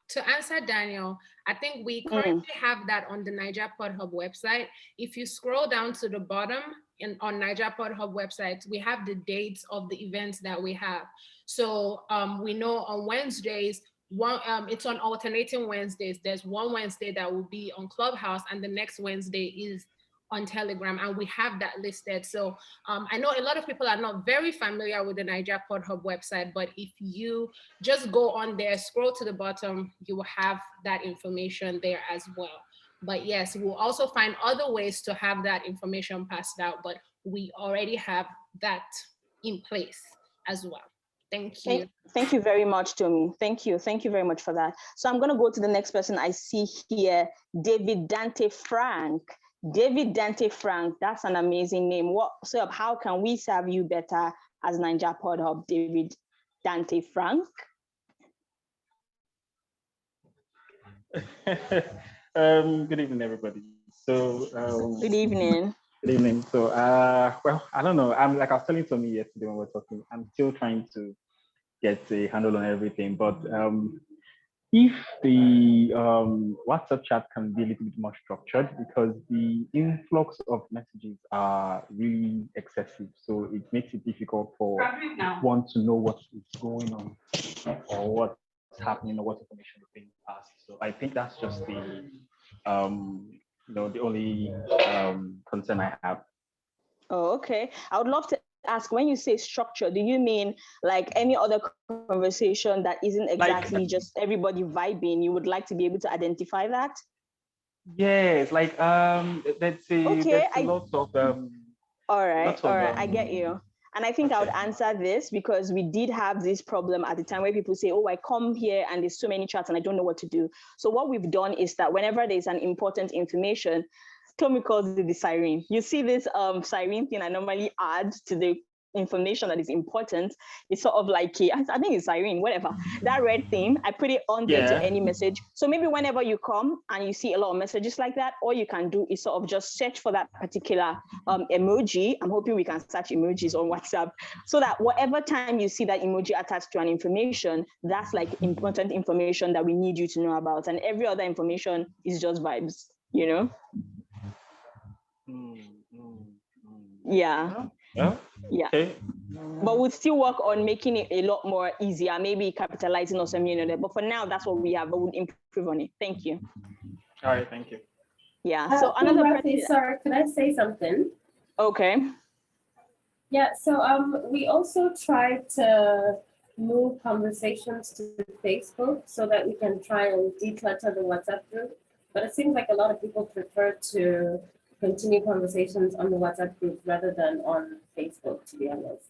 To answer Daniel, I think we currently have that on the NaijaPodHub website. If you scroll down to the bottom on NaijaPodHub website, we have the dates of the events that we have. So we know on Wednesdays, it's on alternating Wednesdays. There's one Wednesday that will be on Clubhouse, and the next Wednesday is on Telegram, and we have that listed. So I know a lot of people are not very familiar with the NaijaPodHub website, but if you just go on there, scroll to the bottom, you will have that information there as well. But yes, we'll also find other ways to have that information passed out, but we already have that in place as well. Thank you. Thank you very much, Tomi. Thank you. Thank you very much for that. So I'm going to go to the next person I see here, David Dante Frank. David Dante Frank, that's an amazing name. How can we serve you better as NaijaPodHub, David Dante Frank? Good evening, everybody. So good evening. Good evening. So well, I don't know. I was telling Tomi yesterday when we were talking, I'm still trying to get a handle on everything. But if the WhatsApp chat can be a little bit more structured, because the influx of messages are really excessive, so it makes it difficult for one to know what is going on or what's happening or what information is being passed. So I think that's just the the only concern I have. Oh, okay. I would love to ask, when you say structure, do you mean like any other conversation that isn't exactly just everybody vibing? You would like to be able to identify that? Yes, like let's say lots of all right, I get you. And I think I would answer this because we did have this problem at the time where people say, oh, I come here and there's so many chats and I don't know what to do. So what we've done is that whenever there's an important information, Tommy calls it the siren. You see this siren thing I normally add to the information that is important. It's sort of like, I think it's siren, whatever. That red thing, I put it on there to any message. So maybe whenever you come and you see a lot of messages like that, all you can do is sort of just search for that particular emoji. I'm hoping we can search emojis on WhatsApp so that whatever time you see that emoji attached to an information, that's like important information that we need you to know about. And every other information is just vibes, you know? Yeah. Yeah. Okay. But we'll still work on making it a lot more easier, maybe capitalizing or something, but for now, that's what we have, but we'll improve on it. Thank you. All right, thank you. Yeah. So another Rafi, sorry, could I say something? Okay. Yeah, so we also tried to move conversations to Facebook so that we can try and declutter the WhatsApp group. But it seems like a lot of people prefer to continue conversations on the WhatsApp group rather than on Facebook, to be honest.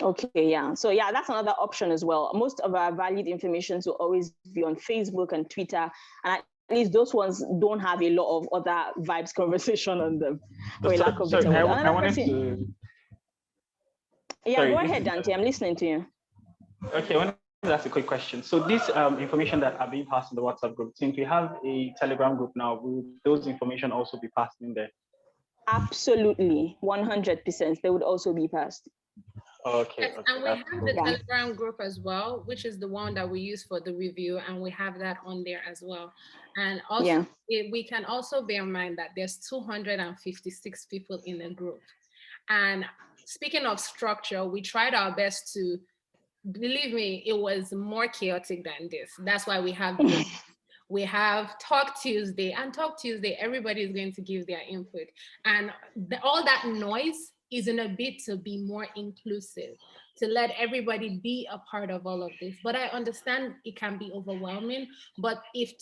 Okay, yeah. So yeah, that's another option as well. Most of our valued information will always be on Facebook and Twitter, and at least those ones don't have a lot of other vibes conversation on them. For a lack of better word. I wanted to. Yeah, Sorry, go ahead, Dante. I'm listening to you. Okay, I wanted to ask a quick question. So this information that are being passed in the WhatsApp group, since we have a Telegram group now, will those information also be passed in there? Absolutely, 100%. They would also be passed. Okay. Yes, and we have the Telegram group as well, which is the one that we use for the review, and we have that on there as well. And also, we can also bear in mind that there's 256 people in the group. And speaking of structure, we tried our best to, believe me, it was more chaotic than this. That's why we have we have Talk Tuesday, and Talk Tuesday, everybody is going to give their input. And all that noise is in a bit to be more inclusive, to let everybody be a part of all of this. But I understand it can be overwhelming. But if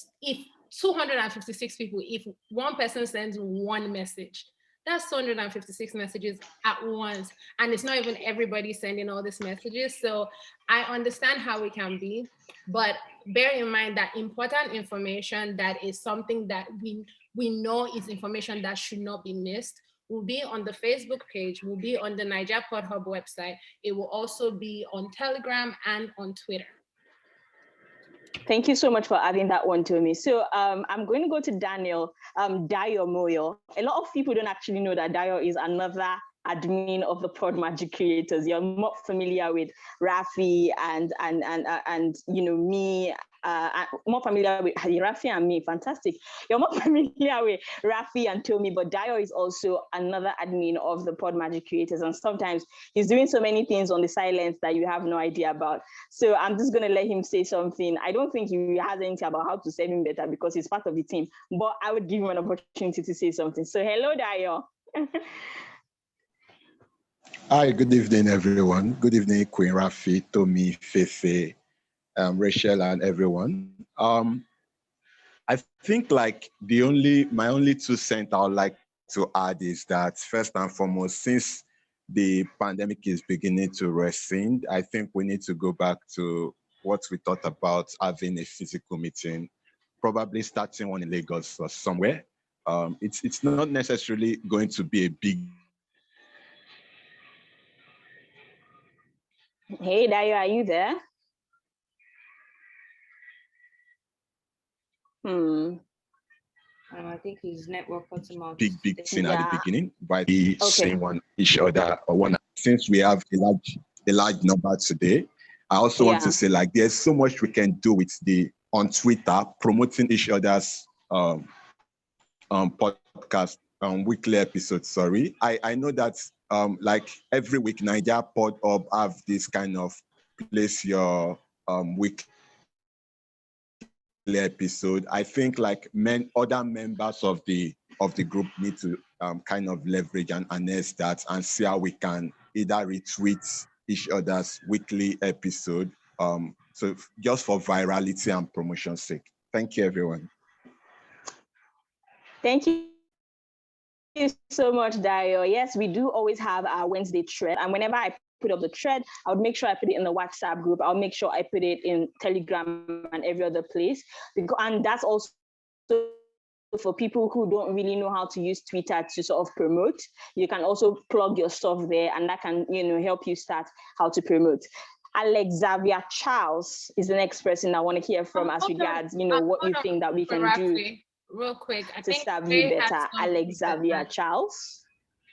256 people, if one person sends one message, that's 256 messages at once. And it's not even everybody sending all these messages. So I understand how it can be, but bear in mind that important information that is something that we know is information that should not be missed will be on the Facebook page, will be on the NaijaPodHub website. It will also be on Telegram and on Twitter. Thank you so much for adding that one to me. So I'm going to go to Daniel, Dio Moyo. A lot of people don't actually know that Dio is another admin of the PodMagic Creators. You're more familiar with Rafi and you know me, more familiar with Rafi and me. Fantastic. You're more familiar with Rafi and Tomi, but Dio is also another admin of the PodMagic Creators, and sometimes he's doing so many things on the silence that you have no idea about. So I'm just going to let him say something. I don't think he has anything about how to serve him better because he's part of the team, but I would give him an opportunity to say something. So hello, Dio. Hi, good evening, everyone. Good evening, Queen Rafi, Tomi, Fefe, Rachel, and everyone. I think like my only 2 cents I would like to add is that first and foremost, since the pandemic is beginning to recede, I think we need to go back to what we thought about having a physical meeting, probably starting one in Lagos or somewhere. It's not necessarily going to be a big. Hey, Dio, are you there? I think his network cut him out. Big thing at the beginning, by seeing each other or one. Since we have a large number today, I also want to say like there's so much we can do with on Twitter promoting each other's podcast weekly episodes. Sorry, I know that like every week NaijaPodHub have this kind of place your weekly episode. I think like other members of the group need to kind of leverage and harness that and see how we can either retweet each other's weekly episode. So just for virality and promotion's sake. Thank you, everyone. Thank you so much, Dio. Yes, we do always have our Wednesday thread, and whenever I put up the thread, I would make sure I put it in the WhatsApp group. I'll make sure I put it in Telegram and every other place. And that's also for people who don't really know how to use Twitter to sort of promote. You can also plug your stuff there, and that can, help you start how to promote. Alex Xavier Charles is the next person I want to hear from as regards, what you think that we can do real quick. I to think serve you better. Alex Xavier Charles.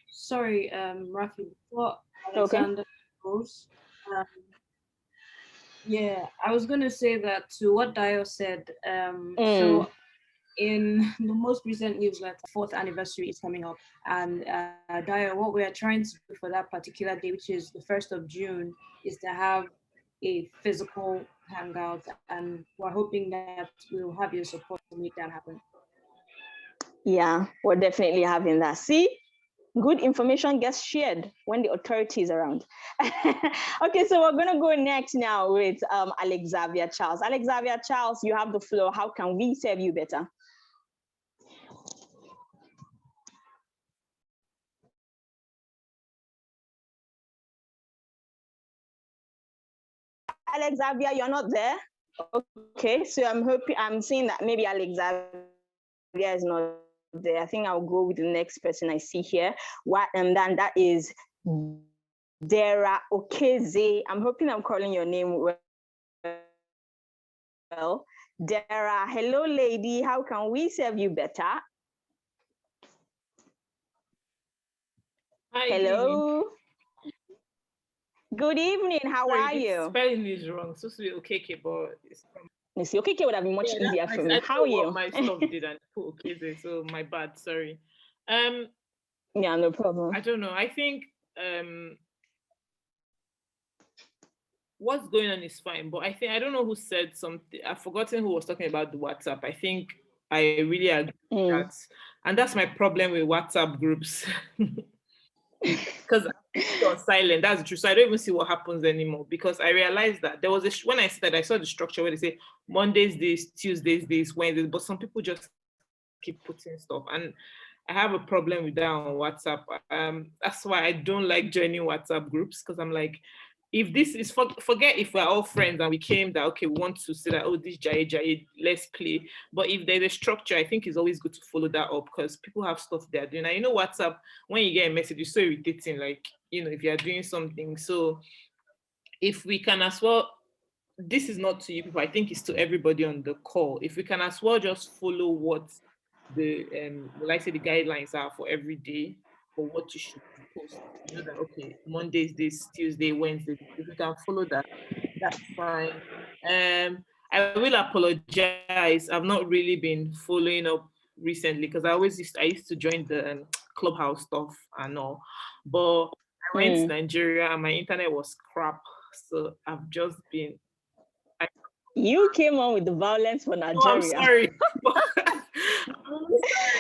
Sorry, Rafi, before Alexander goes, yeah, I was going to say that to what Dio said. So in the most recent newsletter, 4th anniversary is coming up. And Dio, what we are trying to do for that particular day, which is the 1st of June, is to have a physical hangout. And we're hoping that we'll have your support to make that happen. Yeah, we're definitely having that. See, good information gets shared when the authority is around. Okay, so we're gonna go next now with Alexavier Charles. Alexavier Charles, you have the floor. How can we serve you better? Alexavier, you're not there. Okay, so I'm seeing that maybe Alexavier is not there. I think I'll go with the next person I see here. And then that is Dara Okeze. I'm hoping I'm calling your name well. Dara, hello lady, how can we serve you better? Hi, hello. Good evening, how are you? Spelling is wrong. Supposed to be okay, but it's okay would have been much easier for me. How are you? My stuff did and put okay, so my bad, sorry. Yeah, no problem. I don't know. I think what's going on is fine, but I don't know who said something. I've forgotten who was talking about the WhatsApp. I think I really agree with that. And that's my problem with WhatsApp groups. Because on silent, that's true. So I don't even see what happens anymore, because I realized that there was when I said I saw the structure where they say Mondays this, Tuesdays this, Wednesdays, but some people just keep putting stuff, and I have a problem with that on WhatsApp. That's why I don't like joining WhatsApp groups, because I'm like, if this is forget if we're all friends and we came that okay, we want to say that, oh, this Jai, let's play. But if there's a structure, I think it's always good to follow that up, because people have stuff they're doing. And WhatsApp, when you get a message, it's so irritating, like, if you're doing something. So if we can as well, this is not to you people, I think it's to everybody on the call. If we can as well just follow what the the guidelines are for every day, for what you should post. That okay, Mondays this, Tuesday, Wednesday. If you can follow that, that's fine. I will apologize. I've not really been following up recently, because I used to join the Clubhouse stuff and all, but I went to Nigeria and my internet was crap, so I've just been. You came on with the violence for Nigeria. Oh, I'm sorry.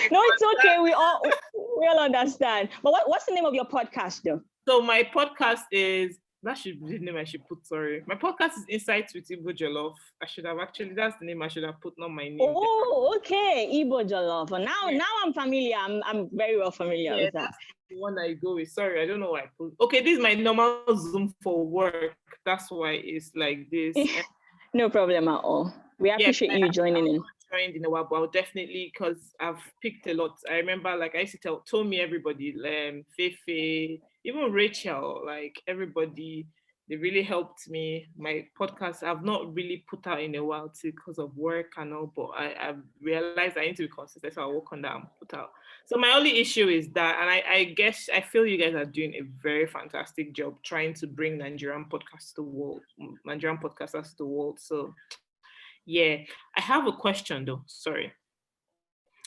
No, it's okay. We all understand. But what's the name of your podcast, though? So my podcast is, that should be the name I should put, sorry. My podcast is Insights with Igbo Jollof. That's the name I should have put, not my name. Oh, okay. Igbo Jollof. Now I'm familiar. I'm very well familiar with that. That's the one I go with. Sorry, I don't know why I put. Okay, this is my normal Zoom for work. That's why it's like this. No problem at all. We appreciate you joining in. Joined in a while, but I'll definitely, because I've picked a lot. I remember, like, I used to told me everybody, Fefe, even Rachel, like everybody, they really helped me. My podcast, I've not really put out in a while too, because of work and all, but I've realized I need to be consistent, so I'll work on that and put out. So my only issue is that, and I guess I feel you guys are doing a very fantastic job trying to bring Nigerian podcasters to the world. So yeah, I have a question though. Sorry.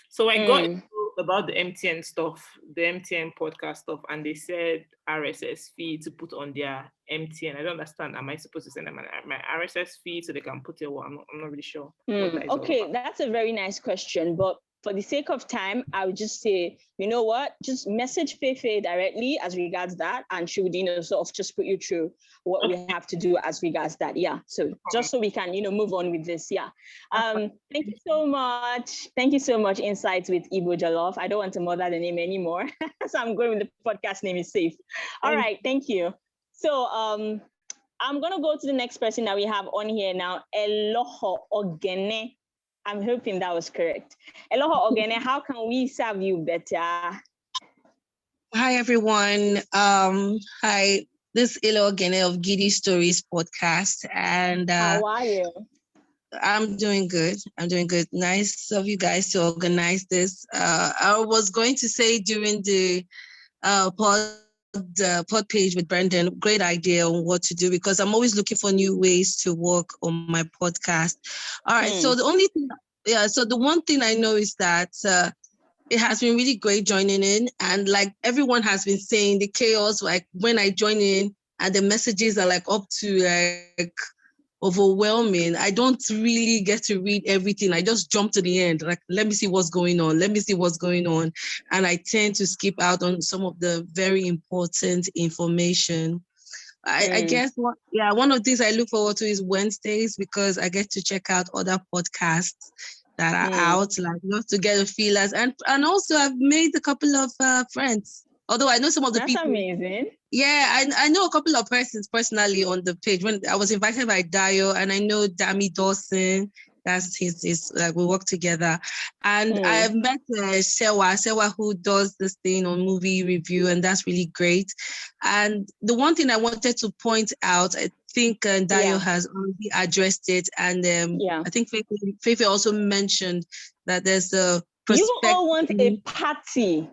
So I got about the MTN stuff, the MTN podcast stuff, and they said RSS feed to put on their MTN. I don't understand. Am I supposed to send them my RSS feed so they can put it? Well, I'm not really sure. Okay, that's a very nice question, but for the sake of time, I would just say, you know what, just message Fefe directly as regards that, and she would, sort of just put you through what we have to do as regards that. Yeah, so just so we can, move on with this. Yeah. Thank you so much. Thank you so much, Insights with Igbo Jollof. I don't want to mother the name anymore, so I'm going with the podcast name is safe. All right, thank you. So I'm gonna go to the next person that we have on here now, Eloho Ogene. I'm hoping that was correct. Eloho Ogene, how can we serve you better? Hi, everyone. Hi, this is Eloho Ogene of Giddy Stories podcast. And how are you? I'm doing good. Nice of you guys to organize this. I was going to say during the Podpage with Brenden, great idea on what to do, because I'm always looking for new ways to work on my podcast. All right, so the one thing I know is that it has been really great joining in, and like everyone has been saying, the chaos, like when I join in and the messages are like up to like overwhelming. I don't really get to read everything. I just jump to the end, like, let me see what's going on. Let me see what's going on. And I tend to skip out on some of the very important information. I guess one of the things I look forward to is Wednesdays, because I get to check out other podcasts that are out, like not to get a feelers. And also I've made a couple of friends. Although I know some of the people. That's amazing. Yeah, I know a couple of persons personally on the page. When I was invited by Dio, and I know Dami Dawson. That's his like, we work together. And I've met Sewa, who does this thing on movie review, and that's really great. And the one thing I wanted to point out, I think Dio has already addressed it, and I think Fefe also mentioned that there's a perspective. You all want a party.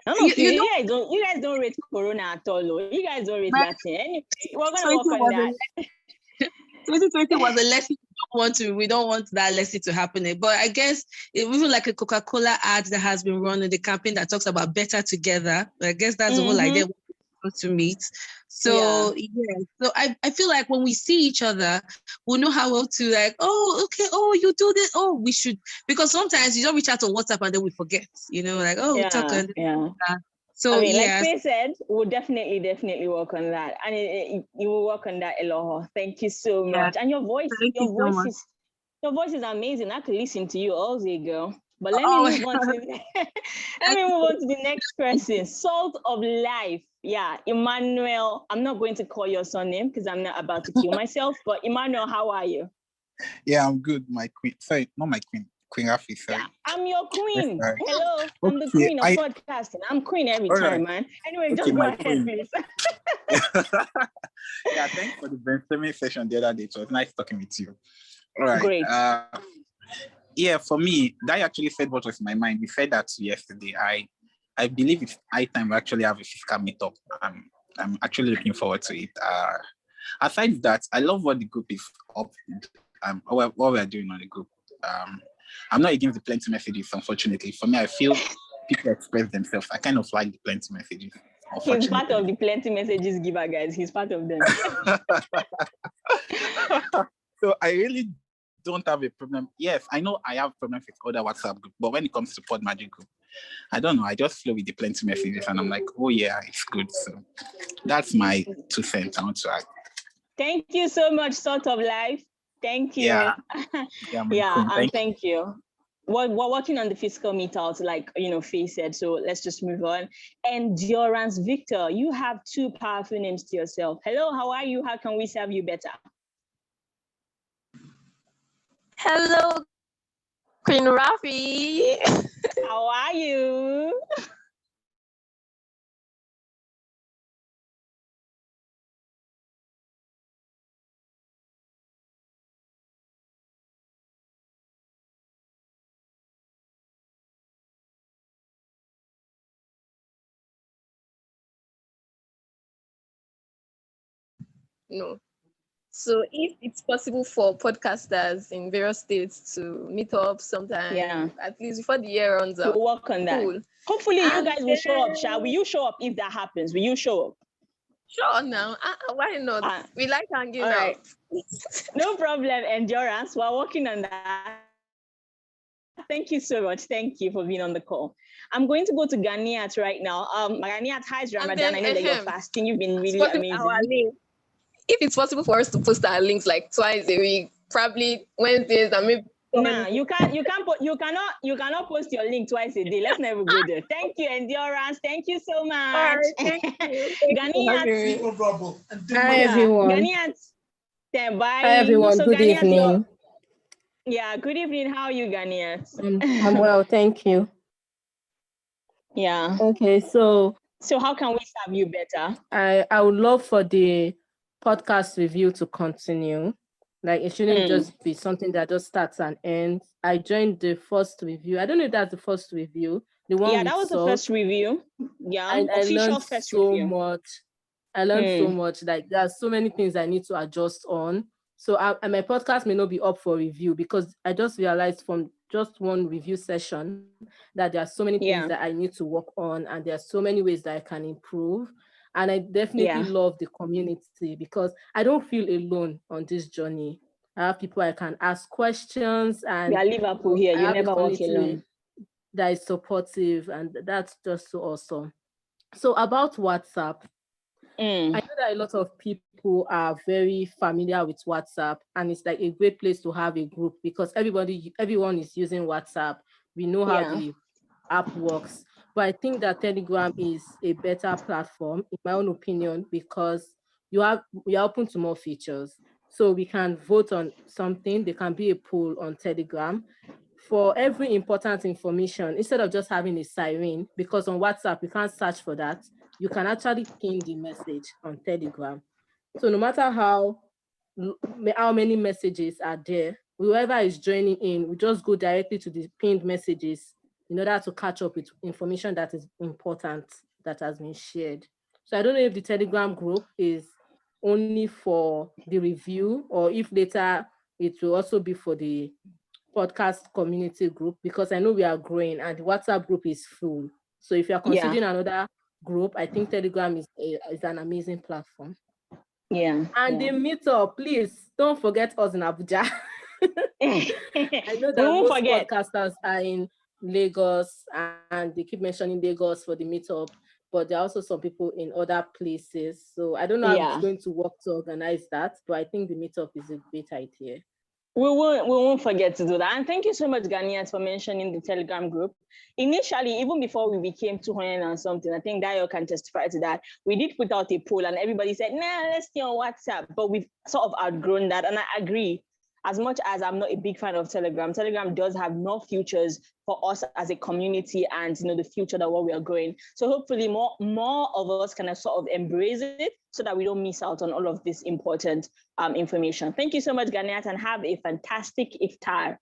You guys don't rate Corona at all. You guys don't rate that thing. Anyway, we're gonna work on that. 2020 was a lesson we don't want that lesson to happen. But I guess even like a Coca-Cola ad that has been run in the campaign that talks about better together. I guess that's the whole idea we want to meet. So so I feel like when we see each other, we'll know how well to like, oh, okay, oh, you do this, oh, we should, because sometimes you don't reach out on WhatsApp and then we forget, like, oh, we talk and so I mean, like Faye said, we'll definitely work on that, and you will work on that, Eloho. Thank you so much. And your voice is amazing. I could listen to you all day, girl. But let me move on to the next person. Salt of Life. Yeah, Emmanuel. I'm not going to call your surname because I'm not about to kill myself. But Emmanuel, how are you? Yeah, I'm good. My queen. Sorry, not my queen. Queen Rafi, sorry. Yeah, I'm your queen. Yes, hello, I'm the queen of podcasting. I'm queen every time, man. Anyway, just go ahead, please. Yeah, thanks for the brainstorming session the other day. It was nice talking with you. All right. Great. Yeah, for me, that actually said what was in my mind. We said that yesterday. I believe it's high time we actually have a physical meetup. I'm actually looking forward to it. Aside that, I love what the group is up. What we're doing on the group. I'm not against the plenty messages, unfortunately. For me, I feel people express themselves. I kind of like the plenty messages. He's part of the plenty messages giver, guys. He's part of them. So I really don't have a problem. Yes, I know I have problems with other WhatsApp groups, but when it comes to PodMagic group, I don't know. I just flow with the plenty messages and I'm like, oh yeah, it's good. So that's my 2 cents I want to add. Thank you so much, Salt of Life. Thank you. Thank you. We're working on the physical meetouts, like Faye said. So let's just move on. Endurance Victor, you have 2 powerful names to yourself. Hello, how are you? How can we serve you better? Hello, Queen Rafi. How are you? No. So if it's possible for podcasters in various states to meet up sometime, at least before the year runs out. We'll work on that. Cool. Hopefully you guys will show up, Will you show up if that happens? Will you show up? Sure, now. Why not? We like hanging out. Right. No problem, Endurance. We're working on that. Thank you so much. Thank you for being on the call. I'm going to go to Ganiat right now. Ganiat, hi, Ramadan. I know that you're fasting. You've been really amazing. If it's possible for us to post our links like twice a week, probably Wednesdays and maybe. No, you cannot post your link twice a day. Let's never go there. Thank you, Endurance. Thank you so much. All right, thank you. Ganiat. Hi everyone. Ganiat. Bye. Hi everyone. So good Ganiat, evening. Yeah, good evening. How are you, Ganiat? I'm well, thank you. Yeah. Okay, so how can we serve you better? I would love for the podcast review to continue. Like it shouldn't just be something that just starts and ends. I joined the first review. I don't know if that's the first review. The one that was the first review. Yeah, and I learned so much. I learned so much. Like there are so many things I need to adjust on. So and my podcast may not be up for review because I just realized from just one review session that there are so many things that I need to work on and there are so many ways that I can improve. And I definitely Yeah. love the community because I don't feel alone on this journey. I have people I can ask questions, and We are Liverpool here. I You have a never walk community alone. that is supportive, and that's just so awesome. So about WhatsApp, I know that a lot of people are very familiar with WhatsApp, and it's like a great place to have a group because everyone is using WhatsApp. We know how the app works. But I think that Telegram is a better platform, in my own opinion, because we are open to more features. So we can vote on something. There can be a poll on Telegram for every important information instead of just having a siren, because on WhatsApp you can't search for that. You can actually pin the message on Telegram. So no matter how many messages are there, whoever is joining in, we just go directly to the pinned messages in order to catch up with information that is important that has been shared. So I don't know if the Telegram group is only for the review or if later it will also be for the podcast community group, because I know we are growing and the WhatsApp group is full. So if you're considering another group, I think Telegram is an amazing platform. Yeah. And the meetup, please don't forget us in Abuja. I know that most podcasters are in Lagos and they keep mentioning Lagos for the meetup, but there are also some people in other places. So I don't know how it's going to work to organize that, but I think the meetup is a great idea. We won't forget to do that. And thank you so much, Ghanaians, for mentioning the Telegram group. Initially, even before we became 200 and something, I think Dio can testify to that. We did put out a poll and everybody said, nah, let's stay on WhatsApp. But we've sort of outgrown that. And I agree. As much as I'm not a big fan of Telegram, Telegram does have more features for us as a community and the future that what we are growing. So hopefully more of us can sort of embrace it so that we don't miss out on all of this important information. Thank you so much, Ganiat, and have a fantastic iftar.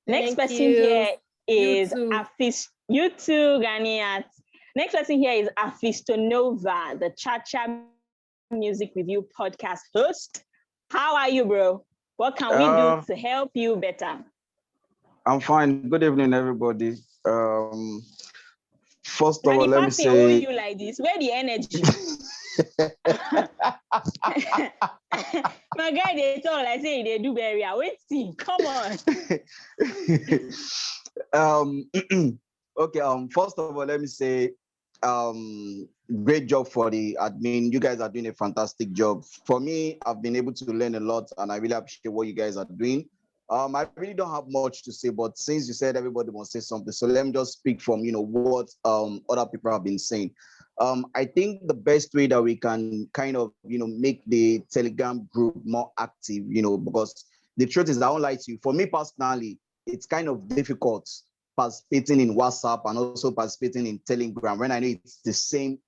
Next person here is Afis. You too, Ganiat. Next person here is Afistonova, the Cha-Cha Music Review podcast host. How are you, bro? What can we do to help you better? I'm fine. Good evening, everybody. First of all, let me say, you like this. Where the energy? My guy, they talk like say they do very waiting. Come on. Okay. First of all, let me say, great job for the admin. You guys are doing a fantastic job. For me, I've been able to learn a lot, and I really appreciate what you guys are doing. I really don't have much to say, but since you said everybody wants to say something, so let me just speak from what other people have been saying. I think the best way that we can kind of make the Telegram group more active, because the truth is, I won't lie to you. For me personally, it's kind of difficult participating in WhatsApp and also participating in Telegram when I know it's the same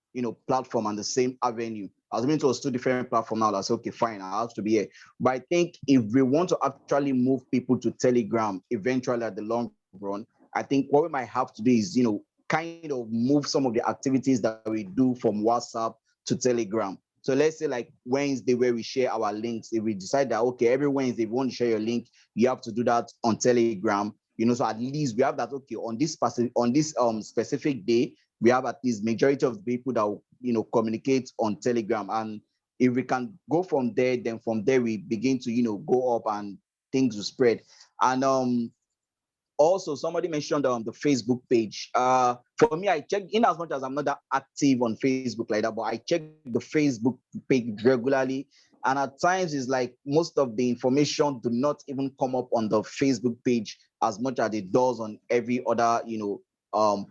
platform and the same avenue. I was meant to two different platforms now. That's okay, fine. I have to be here. But I think if we want to actually move people to Telegram eventually at the long run, I think what we might have to do is, kind of move some of the activities that we do from WhatsApp to Telegram. So let's say like Wednesday, where we share our links. If we decide that, okay, every Wednesday, if you want to share your link, you have to do that on Telegram. So at least we have that, okay, on this specific day, we have at least majority of the people that communicate on Telegram. And if we can go from there, then from there we begin to go up and things will spread. And also somebody mentioned the Facebook page. For me, I check, in as much as I'm not that active on Facebook like that, but I check the Facebook page regularly. And at times it's like most of the information do not even come up on the Facebook page as much as it does on every other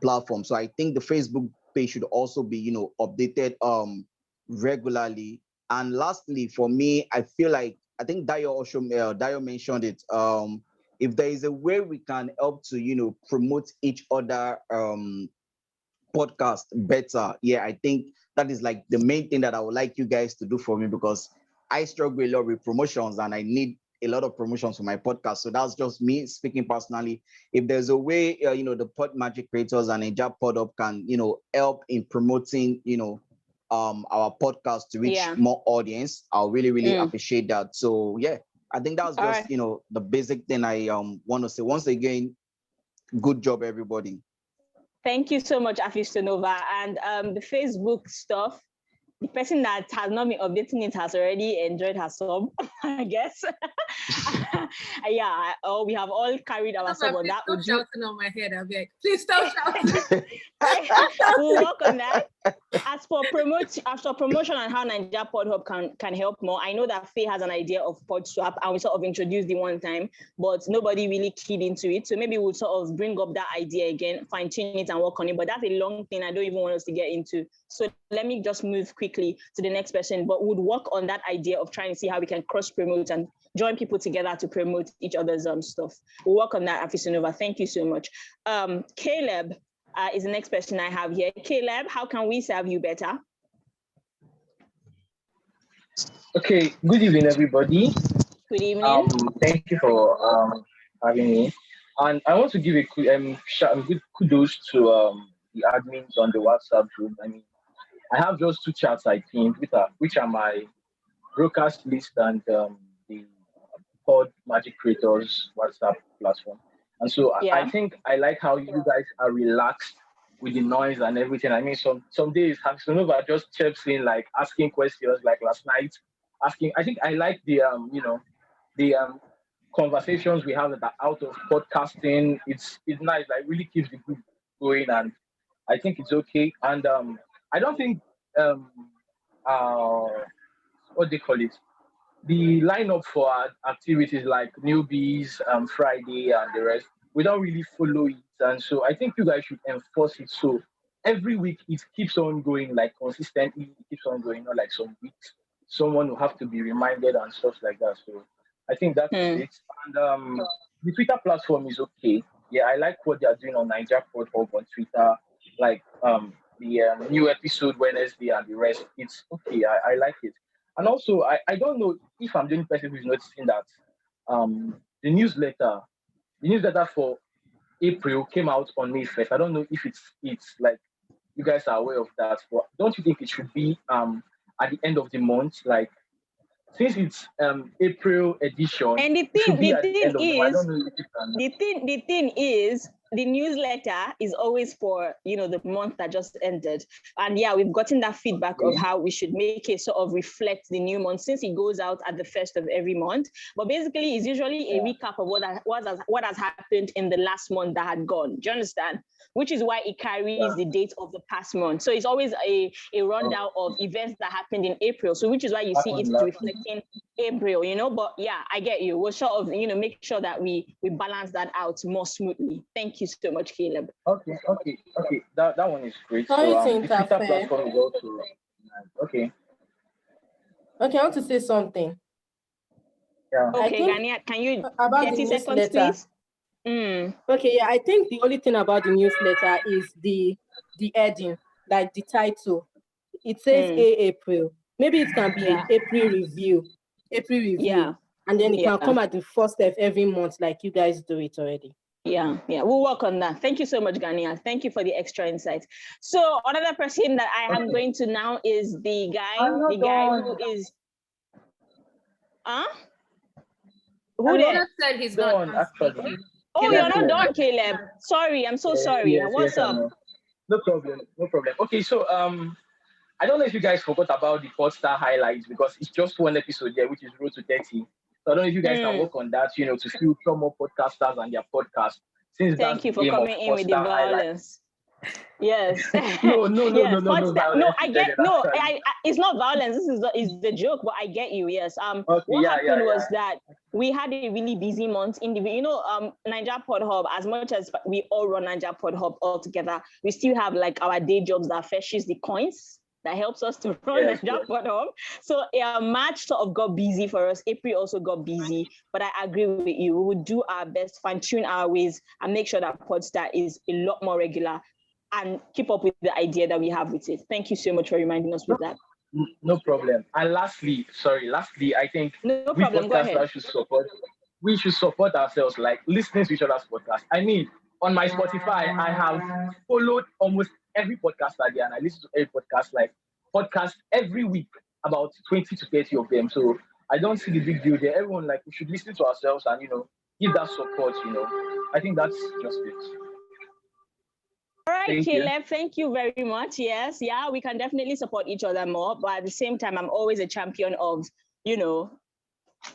platform. So I think the Facebook page should also be updated regularly. And lastly, for me, I feel like, I think Dio mentioned it. If there is a way we can help to promote each other podcast better, I think that is like the main thing that I would like you guys to do for me, because I struggle a lot with promotions and I need a lot of promotions for my podcast. So that's just me speaking personally. If there's a way, the PodMagic Creators and NaijaPodHub can, help in promoting, our podcast to reach more audience, I'll really, really appreciate that. So I think that's just, the basic thing I want to say. Once again, good job, everybody. Thank you so much, Afistonova. And the Facebook stuff, the person that has not been updating it has already enjoyed her sub, I guess. Yeah, we have all carried our sub on that. Stop shouting on my head, I'm like, please stop shouting. We'll work on that. As for promotion and how NaijaPodHub can help more, I know that Faye has an idea of PodSwap, and we sort of introduced the one time, but nobody really keyed into it. So maybe we'll sort of bring up that idea again, fine tune it and work on it. But that's a long thing I don't even want us to get into. So let me just move quickly to the next person, but we'll work on that idea of trying to see how we can cross promote and join people together to promote each other's stuff. We'll work on that, Afisunova. Thank you so much. Caleb is the next person I have here. Caleb, how can we serve you better? Okay, good evening, everybody. Good evening. Thank you for having me. And I want to give a good kudos to the admins on the WhatsApp group. I mean, I have just 2 chats I pinned, which are my broadcast list and the PodMagic Creators WhatsApp platform. And so Yeah. I think I like how you guys are relaxed with the noise and everything. I mean, some days Hasunova just chirps in, like asking questions, like last night, asking. I think I like the conversations we have that are out of podcasting. It's nice. Like really keeps the group going, and I think it's okay. And I don't think what they call it, the lineup for activities like newbies, Friday, and the rest, we don't really follow it. And so I think you guys should enforce it. So every week it keeps on going, like consistently, it keeps on going, not like some weeks. Someone will have to be reminded and stuff like that. So I think that's it. And the Twitter platform is okay. Yeah, I like what they are doing on NaijaPodHub on Twitter, like the new episode Wednesday and the rest. It's okay. I like it. And also, I don't know if I'm the only person who's noticing that the newsletter for April came out on May 1st. I don't know if it's like you guys are aware of that, but don't you think it should be at the end of the month? Like, since it's April edition, and the thing is, the newsletter is always for the month that just ended. And yeah, we've gotten that feedback of how we should make it sort of reflect the new month, since it goes out at the first of every month. But basically, it's usually a recap of what has happened in the last month that had gone. Do you understand? Which is why it carries the date of the past month. So it's always a rundown of events that happened in April. So which is why you see it's reflecting April, but yeah, I get you. We'll sort of, make sure that we balance that out more smoothly. Thank you so much, Caleb. Okay. That one is great. Sorry So to the Twitter interfere. platform is also okay. Okay, I want to say something. Yeah. Okay, Gania, can you about 30 the seconds, newsletter, please? Okay, yeah, I think the only thing about the newsletter is the heading, like the title. It says April. Maybe it can be April review. Yeah. And then it can come at the first of every month, like you guys do it already. Yeah, we'll work on that. Thank you so much, Gania. Thank you for the extra insight. So another person that I am going to now is the guy who is who there? Said he's not done speaking. Oh, you're not done, Caleb. Sorry, I'm so sorry. Yes, What's up? No problem. Okay, so I don't know if you guys forgot about the Podstar highlights, because it's just one episode there, which is Road to 30. So I don't know if you guys can work on that, to filter more podcasters and their podcast. Thank you for coming in with the violence. Yes. No, I get it's not violence. This is the joke, but I get you. Yes. What happened was that we had a really busy month in the NaijaPodHub. As much as we all run NaijaPodHub all together, we still have like our day jobs that fetches the coins that helps us to run NaijaPodHub. So March sort of got busy for us. April also got busy, but I agree with you. We would do our best, fine tune our ways, and make sure that Podstar is a lot more regular and keep up with the idea that we have with it. Thank you so much for reminding us with that. No problem. And lastly, I think we podcasters should support ourselves, like listening to each other's podcast. I mean, on my Spotify, I have followed almost every podcaster there, and I listen to every podcast every week, about 20 to 30 of them. So I don't see the big deal there. Everyone, we should listen to ourselves and give that support. I think that's just it. right, Caleb, thank you very much. Yes, yeah, we can definitely support each other more. But at the same time, I'm always a champion of,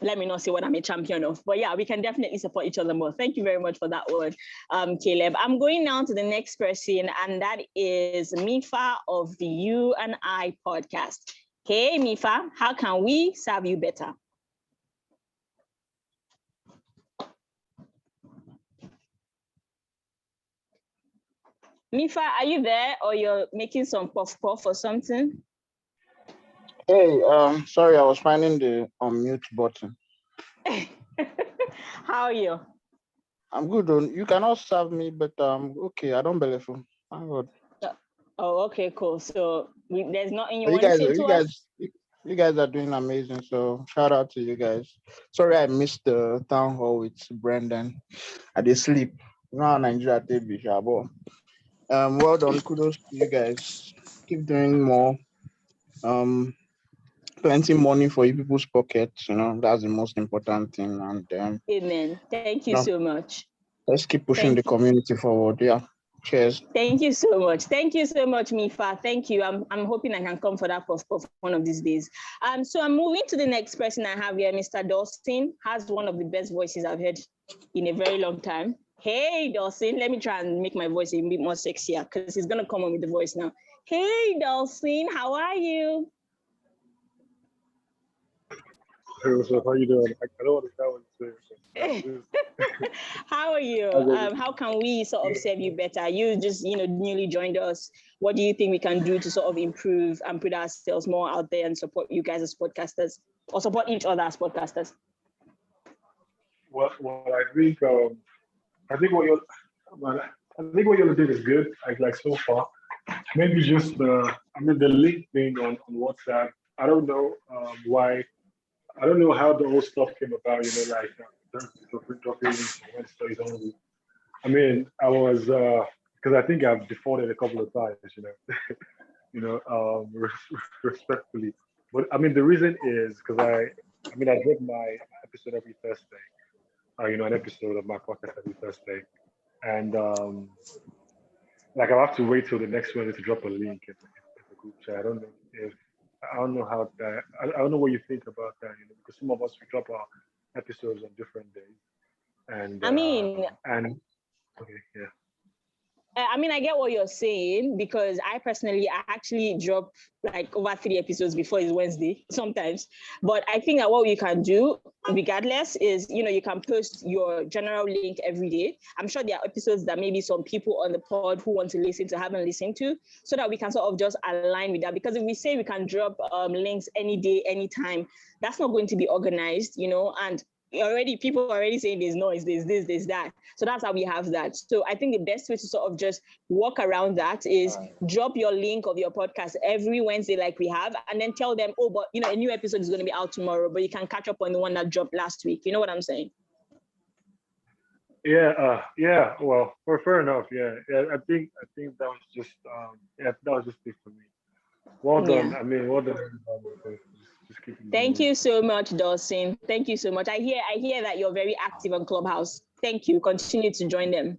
let me not say what I'm a champion of, but yeah, we can definitely support each other more. Thank you very much for that word, Caleb. I'm going now to the next person, and that is Mifa of the You and I podcast. Hey, Mifa, how can we serve you better? Mifa, are you there, or you're making some puff or something? Hey, sorry, I was finding the unmute button. How are you? I'm good. You cannot serve me, but okay, I don't believe you. Thank God. Oh, okay, cool. So there's nothing you want to say to us? You guys are doing amazing. So shout out to you guys. Sorry, I missed the town hall with Brenden. I did sleep. You know how Nigeria TV show. Well done. Kudos to you guys. Keep doing more. Plenty money for you people's pockets. That's the most important thing. And amen. Thank you so much. Let's keep pushing the community forward. Yeah. Cheers. Thank you so much. Thank you so much, Mifa. Thank you. I'm hoping I can come for that puff one of these days. So I'm moving to the next person I have here. Mr. Dawson has one of the best voices I've heard in a very long time. Hey, Dawson. Let me try and make my voice a bit more sexier because he's gonna come on with the voice now. Hey, Dawson. How are you? Hey, what's up? How you doing? I don't understand what you're saying. How are you? How can we sort of serve you better? You just, newly joined us. What do you think we can do to sort of improve and put ourselves more out there and support you guys as podcasters, or support each other as podcasters? Well, I think what you're doing is good. Like so far, maybe just the link thing on WhatsApp. I don't know why. I don't know how the whole stuff came about, dropping stories only. I was, because I think I've defaulted a couple of times, respectfully. But the reason is because I drop my episode every Thursday, an episode of my podcast every Thursday. And I have to wait till the next Wednesday to drop a link in the group chat. I don't know how that. I don't know what you think about that. Because some of us we drop our episodes on different days, and okay, yeah. I get what you're saying, because I actually drop like over 3 episodes before it's Wednesday sometimes. But I think that what we can do, regardless, is, you can post your general link every day. I'm sure there are episodes that maybe some people on the pod who want to listen to haven't listened to, so that we can sort of just align with that. Because if we say we can drop links any day, anytime, that's not going to be organized, and people are already saying there's noise, there's this, there's that. So that's how we have that. So I think the best way to sort of just walk around that is drop your link of your podcast every Wednesday like we have, and then tell them, oh, but a new episode is going to be out tomorrow, but you can catch up on the one that dropped last week. You know what I'm saying? Yeah. Well, fair enough. Yeah. I think that was just that was just it for me. Well done. Yeah. Well done. Thank you so much, Dawson. Thank you so much. I hear that you're very active on Clubhouse. Thank you. Continue to join them.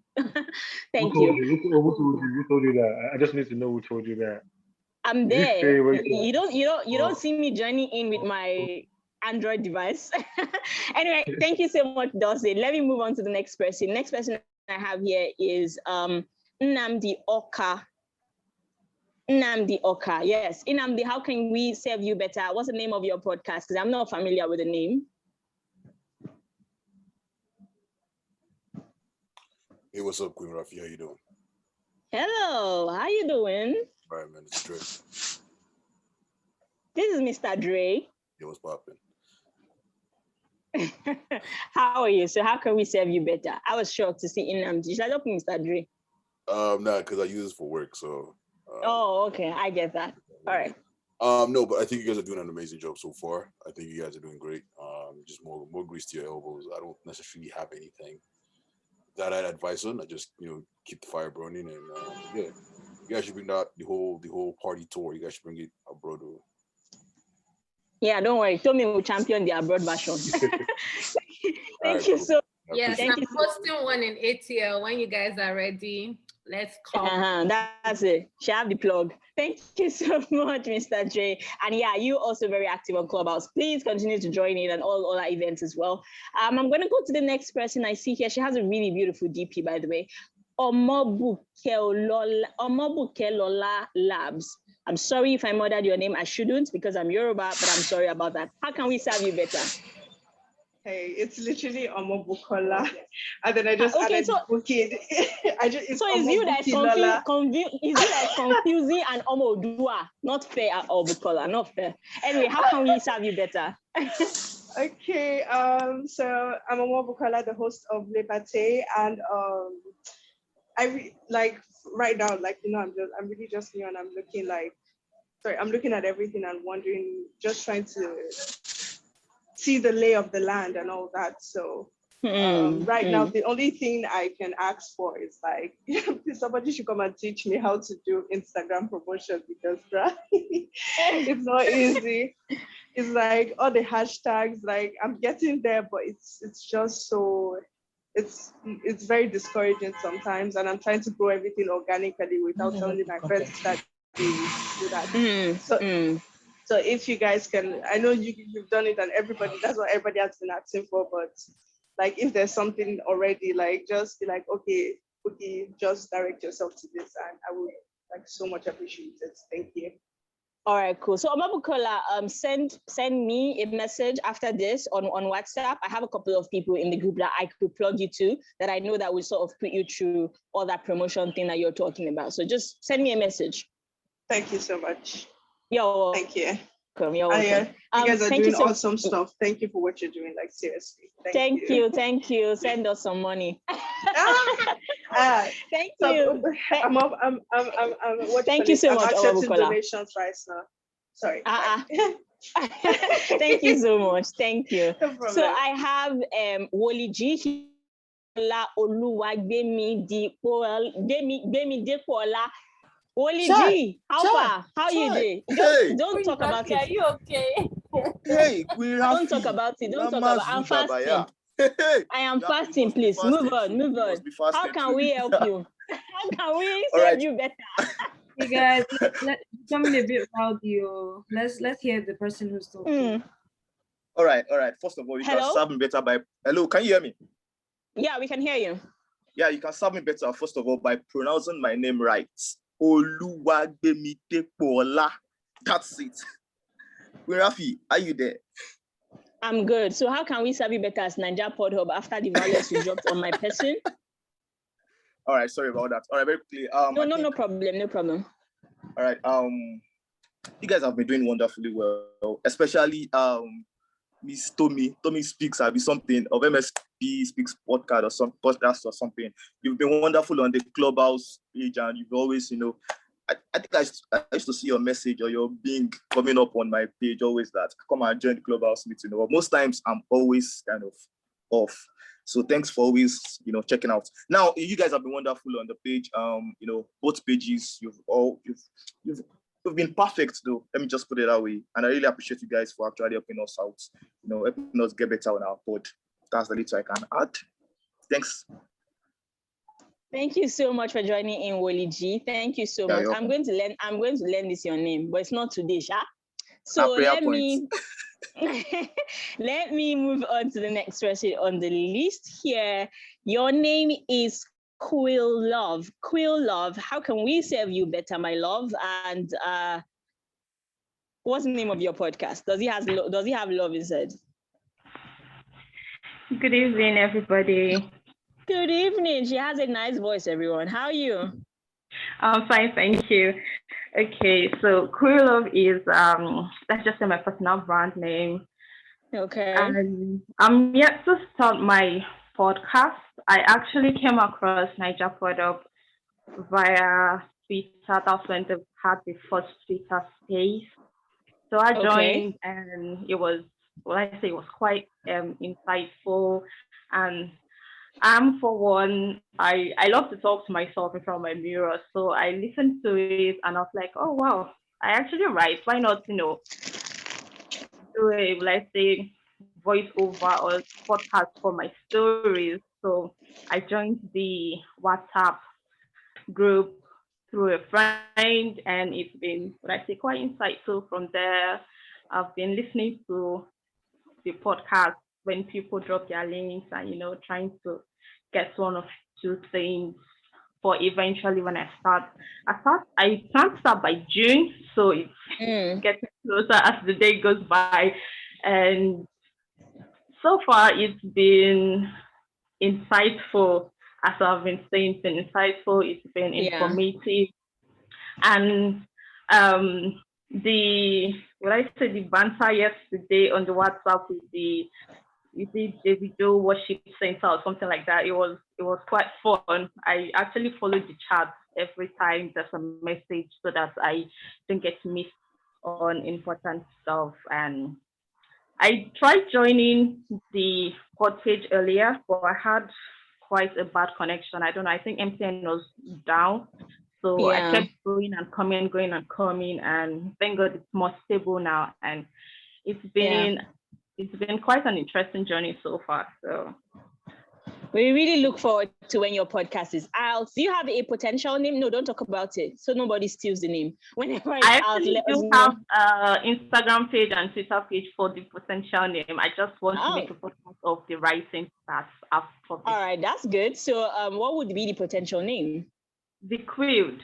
Thank you. Who told you that? I just need to know who told you that. I'm there. You don't see me joining in with my Android device. Anyway, thank you so much, Dawson. Let me move on to the next person. Next person I have here is Nnamdi Oka. Nnamdi Oka. Yes. Nnamdi, how can we serve you better? What's the name of your podcast? Because I'm not familiar with the name. Hey, what's up, Queen Rafi? How you doing? Hello. How you doing? All right, man. It's Dre. This is Mr. Dre. Yo, what's poppin'? How are you? So how can we serve you better? I was shocked to see Nnamdi. Should I talk to Mr. Dre? Nah, because I use this for work, so. Oh, okay. I get that. All right. No, but I think you guys are doing an amazing job so far. I think you guys are doing great. Just more grease to your elbows. I don't necessarily have anything that I'd advise on. I just keep the fire burning, and yeah, you guys should bring out the whole party tour. You guys should bring it abroad. Yeah, don't worry. Tommy will champion the abroad version. Thank you so much. Yes, I'm posting one in ATL when you guys are ready. Let's come. That's it. She have the plug. Thank you so much, Mr. J. And yeah, you also very active on Clubhouse. Please continue to join in and all other events as well. I'm going to go to the next person I see here. She has a really beautiful DP, by the way. Omobukelola Labs. I'm sorry if I murdered your name. I shouldn't because I'm Yoruba, but I'm sorry about that. How can we serve you better? Hey, it's literally Omobukola, and then I just added Bukid. So is you that's confusing and Omodua, not fair at Omobukola, not fair. Anyway, how can we serve you better? Okay, so I'm Omobukola, the host of Liberté, and right now, I'm really just new, and I'm looking at everything and wondering, just trying to see the lay of the land and all that. So right now, the only thing I can ask for is somebody should come and teach me how to do Instagram promotion, because it's not easy. It's like all the hashtags, I'm getting there, but it's just so, it's very discouraging sometimes, and I'm trying to grow everything organically without telling my friends to start do that. So if you guys can, I know you've done it, and that's what everybody has been asking for, but if there's something already, just be okay, just direct yourself to this, and I would so much appreciate it. Thank you. All right, cool. So Omobukola, send me a message after this on WhatsApp. I have a couple of people in the group that I could plug you to, that I know that will sort of put you through all that promotion thing that you're talking about. So just send me a message. Thank you so much. Thank you. You're welcome. You guys are doing awesome stuff. Thank you for what you're doing. Seriously. Thank you. Send us some money. Thank you. Thank you so much, accepting donations right now. Sorry. Thank you so much. Thank you. No problem. So I have Woli G. Woli G, how far? How you doing? Don't talk about it. Are you okay? Hey, don't talk about it. Don't talk about it. I'm fasting. I am fasting, please. Move on. How can we help you? How can we serve you better? You guys, let's becoming a bit rowdy. Let's hear the person who's talking. All right. First of all, you can serve me better by. Hello, can you hear me? Yeah, we can hear you. Yeah, you can serve me better, first of all, by pronouncing my name right. Oluwagbemitekpola. That's it. Rafi, are you there? I'm good. So how can we serve you better as NaijaPodHub after the violence you dropped on my person? All right, sorry about that. All right, very quickly. No problem. All right. You guys have been doing wonderfully well, especially Miss Tommy Speaks, I'll be something of MSP Speaks podcast or some podcast or something. You've been wonderful on the Clubhouse page, and you've always, I think I used to see your message or your being coming up on my page, always that come and join the Clubhouse meeting. Or most times I'm always kind of off. So thanks for always, checking out. Now you guys have been wonderful on the page. Both pages, you've been perfect though. Let me just put it that way. And I really appreciate you guys for actually helping us out, helping us get better on our pod. That's the little I can add. Thanks. Thank you so much for joining in, Woli G. Thank you so much. I'm going to learn this your name, but it's not today, Sha. So let me move on to the next person on the list here. Your name is Quill Love. How can we serve you better, my love? And what's the name of your podcast? Does he have love inside? Good evening, everybody. Good evening. She has a nice voice, everyone. How are you? I'm fine, thank you. Okay, so Queer Love is let's just say my personal brand name. Okay. And I'm yet to start my podcast. I actually came across NaijaPodHub via Twitter. That's when they had the first Twitter space. So I joined, and it was quite insightful. And for one, I love to talk to myself in front of my mirror. So I listened to it and I was like, oh wow, I actually write. Why not, do a, let's say, voiceover or podcast for my stories. So I joined the WhatsApp group through a friend, and it's been, what I say, quite insightful. From there, I've been listening to the podcast when people drop their links and, trying to get one or two things for eventually when I plan to start by June, so it's getting closer as the day goes by. And so far it's been insightful, as I've been saying. It's been insightful, it's been informative. And the banter yesterday on the WhatsApp with the Davido worship center or something like that, it was quite fun. I actually followed the chat every time there's a message so that I don't get missed on important stuff. And I tried joining the Podpage earlier, but I had quite a bad connection. I don't know, I think MTN was down. So I kept going and coming, and thank God it's more stable now. And it's been quite an interesting journey so far. So we really look forward to when your podcast is out. Do you have a potential name? No, don't talk about it, so nobody steals the name. Whenever it's out, let us know. Have Instagram page and Twitter page for the potential name. I just want to make a podcast of the writing that I've published. All right, that's good. So what would be the potential name? The Quilled.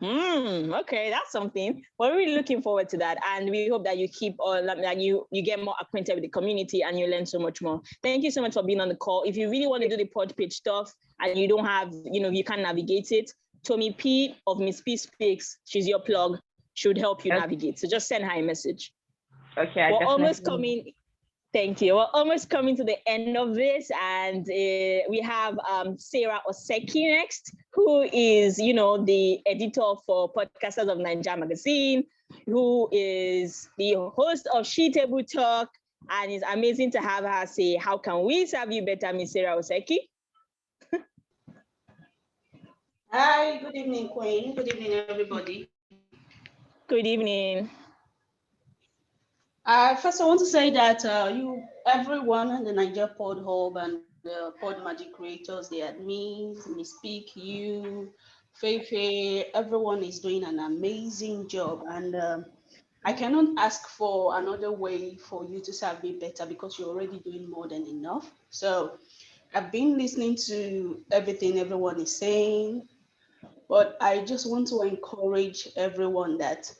Okay, that's something. We're really looking forward to that, and we hope that you keep on, like you get more acquainted with the community and you learn so much more. Thank you so much for being on the call. If you really want to do the Podpage stuff and you don't have, you can't navigate it, Tommy P of Miss P Speaks, she's your plug, should help you navigate. So just send her a message. Okay, we're almost coming. Thank you. We're almost coming to the end of this, and we have Sarah Oseki next, who is, the editor for Podcasters of Naija magazine, who is the host of She Table Talk, and it's amazing to have her say, "How can we serve you better, Miss Sarah Oseki?" Hi, good evening, Queen. Good evening, everybody. Good evening. First, I want to say that everyone in the NaijaPodHub and the PodMagic Creators, the admins, Miss Speak, you, Feifei, everyone is doing an amazing job. And I cannot ask for another way for you to serve me better, because you're already doing more than enough. So I've been listening to everything everyone is saying, but I just want to encourage everyone that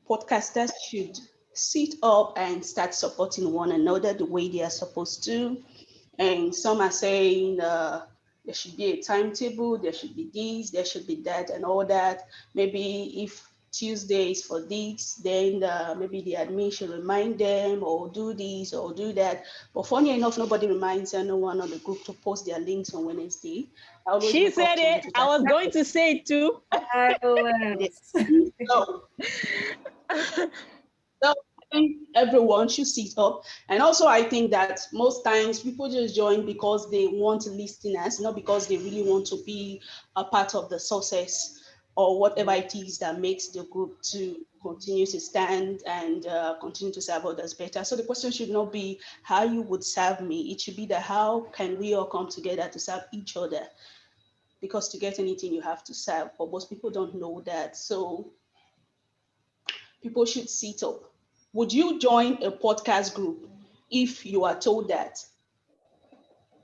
podcasters should sit up and start supporting one another the way they are supposed to. And some are saying there should be a timetable, there should be this, there should be that, and all that. Maybe if Tuesday is for this, then maybe the admin should remind them, or do this or do that. But funny enough, nobody reminds anyone on the group to post their links on Wednesday. She said it. I was going to say it too. So I think everyone should sit up. And also, I think that most times people just join because they want listeners, not because they really want to be a part of the success or whatever it is that makes the group to continue to stand and continue to serve others better. So the question should not be how you would serve me. It should be that how can we all come together to serve each other? Because to get anything, you have to serve. But most people don't know that. So people should sit up. Would you join a podcast group if you are told that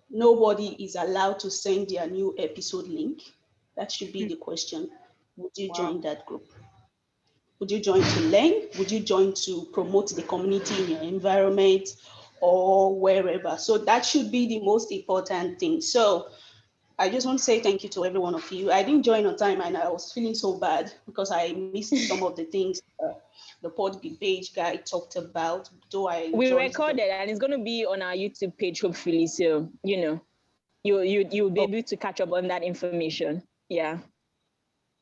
nobody is allowed to send their new episode link? That should be the question. Would you join that group? Would you join to learn? Would you join to promote the community in your environment or wherever? So that should be the most important thing. So I just want to say thank you to every one of you. I didn't join on time and I was feeling so bad because I missed some of the things the Podpage guy talked about. We recorded and it's going to be on our YouTube page, hopefully. So, you'll be able to catch up on that information. Yeah.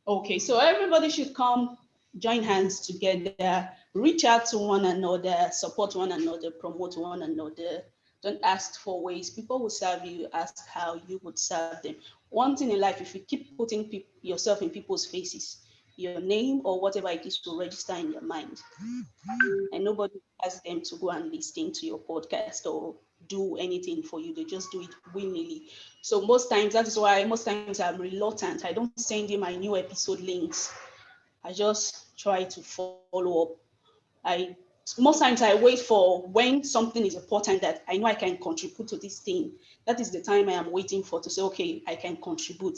Okay, so everybody should come, join hands together, reach out to one another, support one another, promote one another. Don't ask for ways. People will serve you. Ask how you would serve them. One thing in life, if you keep putting yourself in people's faces, your name or whatever it is to register in their mind. And nobody asks them to go and listen to your podcast or do anything for you. They just do it willingly. So most times, that is why most times I'm reluctant. I don't send you my new episode links. I just try to follow up. Most times I wait for when something is important that I know I can contribute to this thing. That is the time I am waiting for to say, okay, I can contribute.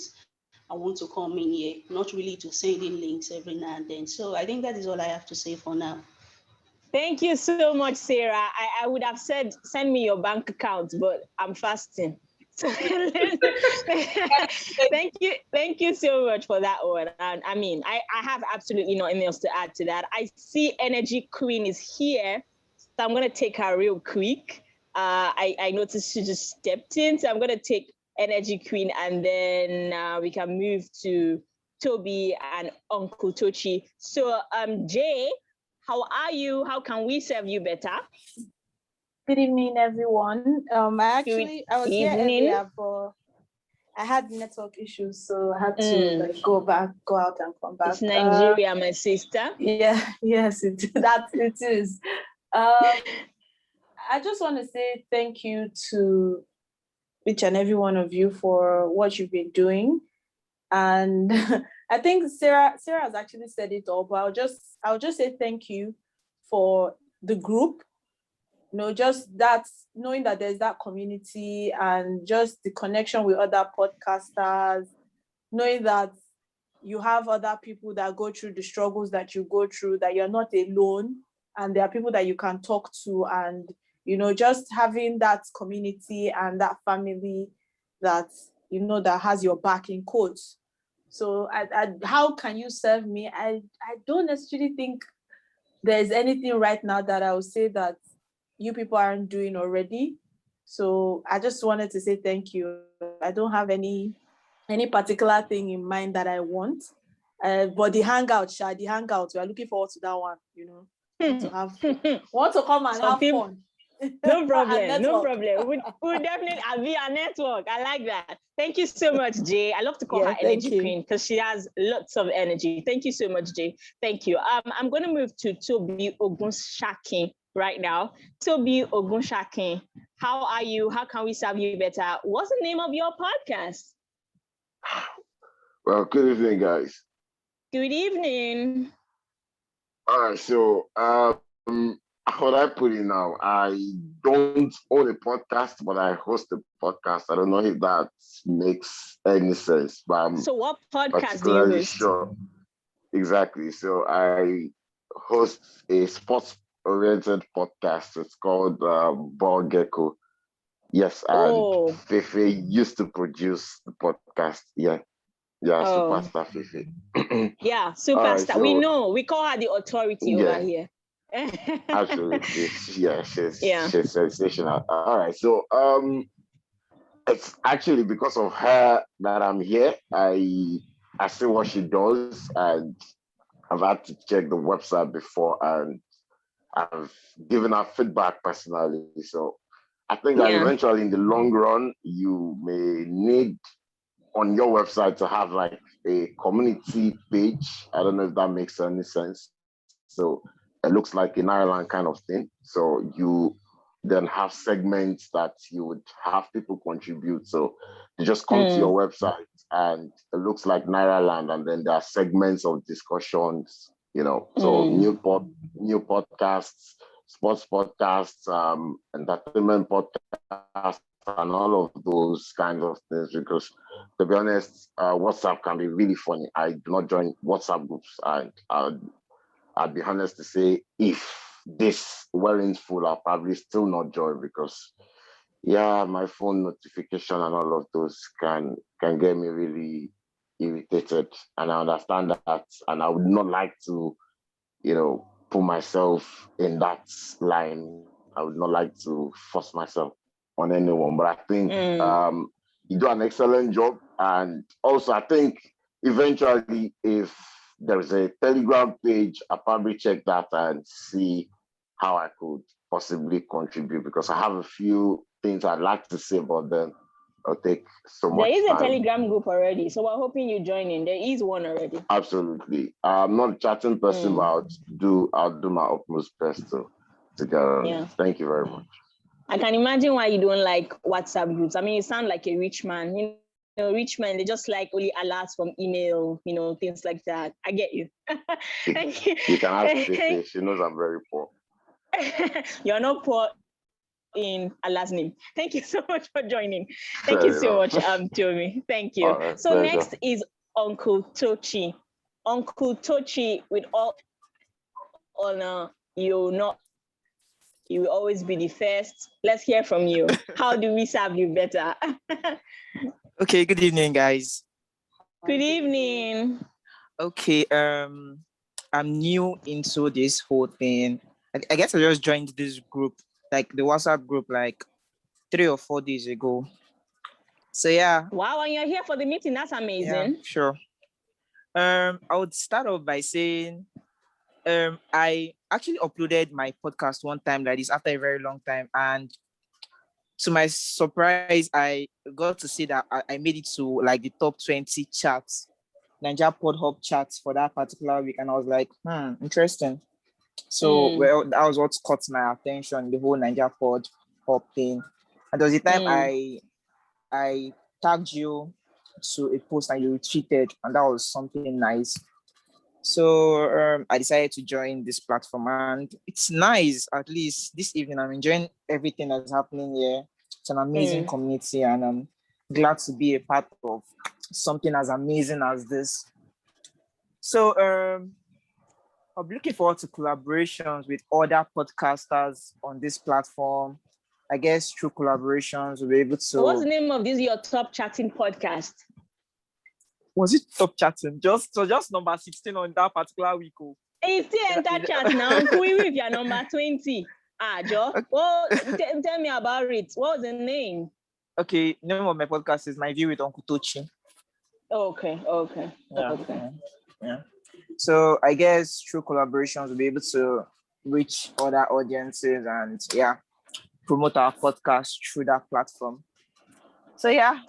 I want to come in here, not really to send in links every now and then. So I think that is all I have to say for now. Thank you so much, Sarah. I would have said, send me your bank account, but I'm fasting. Thank you so much for that one. And I mean, I have absolutely nothing else to add to that. I see Energy Queen is here, so I'm gonna take her real quick. I noticed she just stepped in, so I'm gonna take Energy Queen, and then we can move to Toby and Uncle Tochi. So Jay, how are you? How can we serve you better? Good evening, everyone. I was here earlier, but I had network issues, so I had to go out and come back. It's Nigeria, my sister. Yeah, yes, it is. I just want to say thank you to each and every one of you for what you've been doing. And I think Sarah has actually said it all, but I'll just say thank you for the group. Just that, knowing that there's that community and just the connection with other podcasters, knowing that you have other people that go through the struggles that you go through, that you're not alone, and there are people that you can talk to, and just having that community and that family that that has your back, in quotes. So how can you serve me? I don't necessarily think there's anything right now that I would say that you people aren't doing already. So I just wanted to say thank you. I don't have any particular thing in mind that I want. But the hangout, we are looking forward to that one, to have want to come and have fun. No problem, no problem. We'll definitely be a network. I like that. Thank you so much, Jay. I love to call her Energy Queen because she has lots of energy. Thank you so much, Jay. Thank you. I'm going to move to Toby Ogunshakin right now. Toby Ogunshakin, how are you? How can we serve you better? What's the name of your podcast? Well, good evening, guys. Good evening. All right, so what I put in now, I don't own a podcast, but I host a podcast. I don't know if that makes any sense, but so what podcast do you host? Sure. Exactly. So I host a sports-oriented podcast. It's called Ball Gecko. Yes, and Fefe used to produce the podcast. Yeah, Superstar Fefe. Yeah, Superstar. Right, so, we know. We call her the authority over here. Absolutely. Yeah, she's sensational. All right. So it's actually because of her that I'm here. I see what she does, and I've had to check the website before, and I've given her feedback personally. So I think that eventually in the long run, you may need on your website to have like a community page. I don't know if that makes any sense. So it looks like an Ireland kind of thing. So you then have segments that you would have people contribute. So you just come to your website and it looks like Ireland, and then there are segments of discussions, so new podcasts, sports podcasts, entertainment podcasts, and all of those kinds of things. Because to be honest, WhatsApp can be really funny. I do not join WhatsApp groups, and I'd be honest to say, if this weren't full, I'll probably still not join, because my phone notification and all of those can get me really irritated. And I understand that, and I would not like to, put myself in that line. I would not like to force myself on anyone, but I think you do an excellent job. And also, I think eventually, if there's a Telegram page, I'll probably check that and see how I could possibly contribute, because I have a few things I'd like to say about them, take so There much is a time. Telegram group already, so we're hoping you join in. There is one already. Absolutely. I'm not a chatting person, but I'll do my utmost best to get on it. Thank you very much. I can imagine why you don't like WhatsApp groups. I mean, you sound like a rich man. You know, rich men, they just like only alerts from email, you know, things like that. I get you. Thank you. You can ask Fifi. She knows I'm very poor. You're not poor in Allah's name. Thank you so much for joining. Thank you so much, Tomi. Thank you. Right, so pleasure. next is Uncle Tochi. Uncle Tochi, with all honor, you will always be the first. Let's hear from you. How do we serve you better? Okay, good evening, guys. Good evening. Okay, I'm new into this whole thing. I guess I just joined this group, like the WhatsApp group, like 3 or 4 days ago. So yeah. Wow, and you're here for the meeting. That's amazing. Yeah, sure. I would start off by saying, I actually uploaded my podcast one time like this after a very long time, and to my surprise, I got to see that I made it to like the top 20 charts, NaijaPodHub charts for that particular week, and I was like, interesting. So well, that was what caught my attention, the whole NaijaPodHub thing. And there was a time I tagged you to a post and you retweeted, and that was something nice. So I decided to join this platform, and it's nice. At least this evening, I'm enjoying everything that's happening here. It's an amazing community, and I'm glad to be a part of something as amazing as this. So I'm looking forward to collaborations with other podcasters on this platform. I guess through collaborations, we'll be able to. What's the name of this, your top chatting podcast? Was it top chatting? Just number 16 on that particular week. It's still enter chat now. Who if you're number 20? Joe. Well, tell me about it. What's the name? Okay, name of my podcast is My View with Uncle Tochi. Okay. Yeah. So I guess through collaborations, we'll be able to reach other audiences and promote our podcast through that platform. So yeah,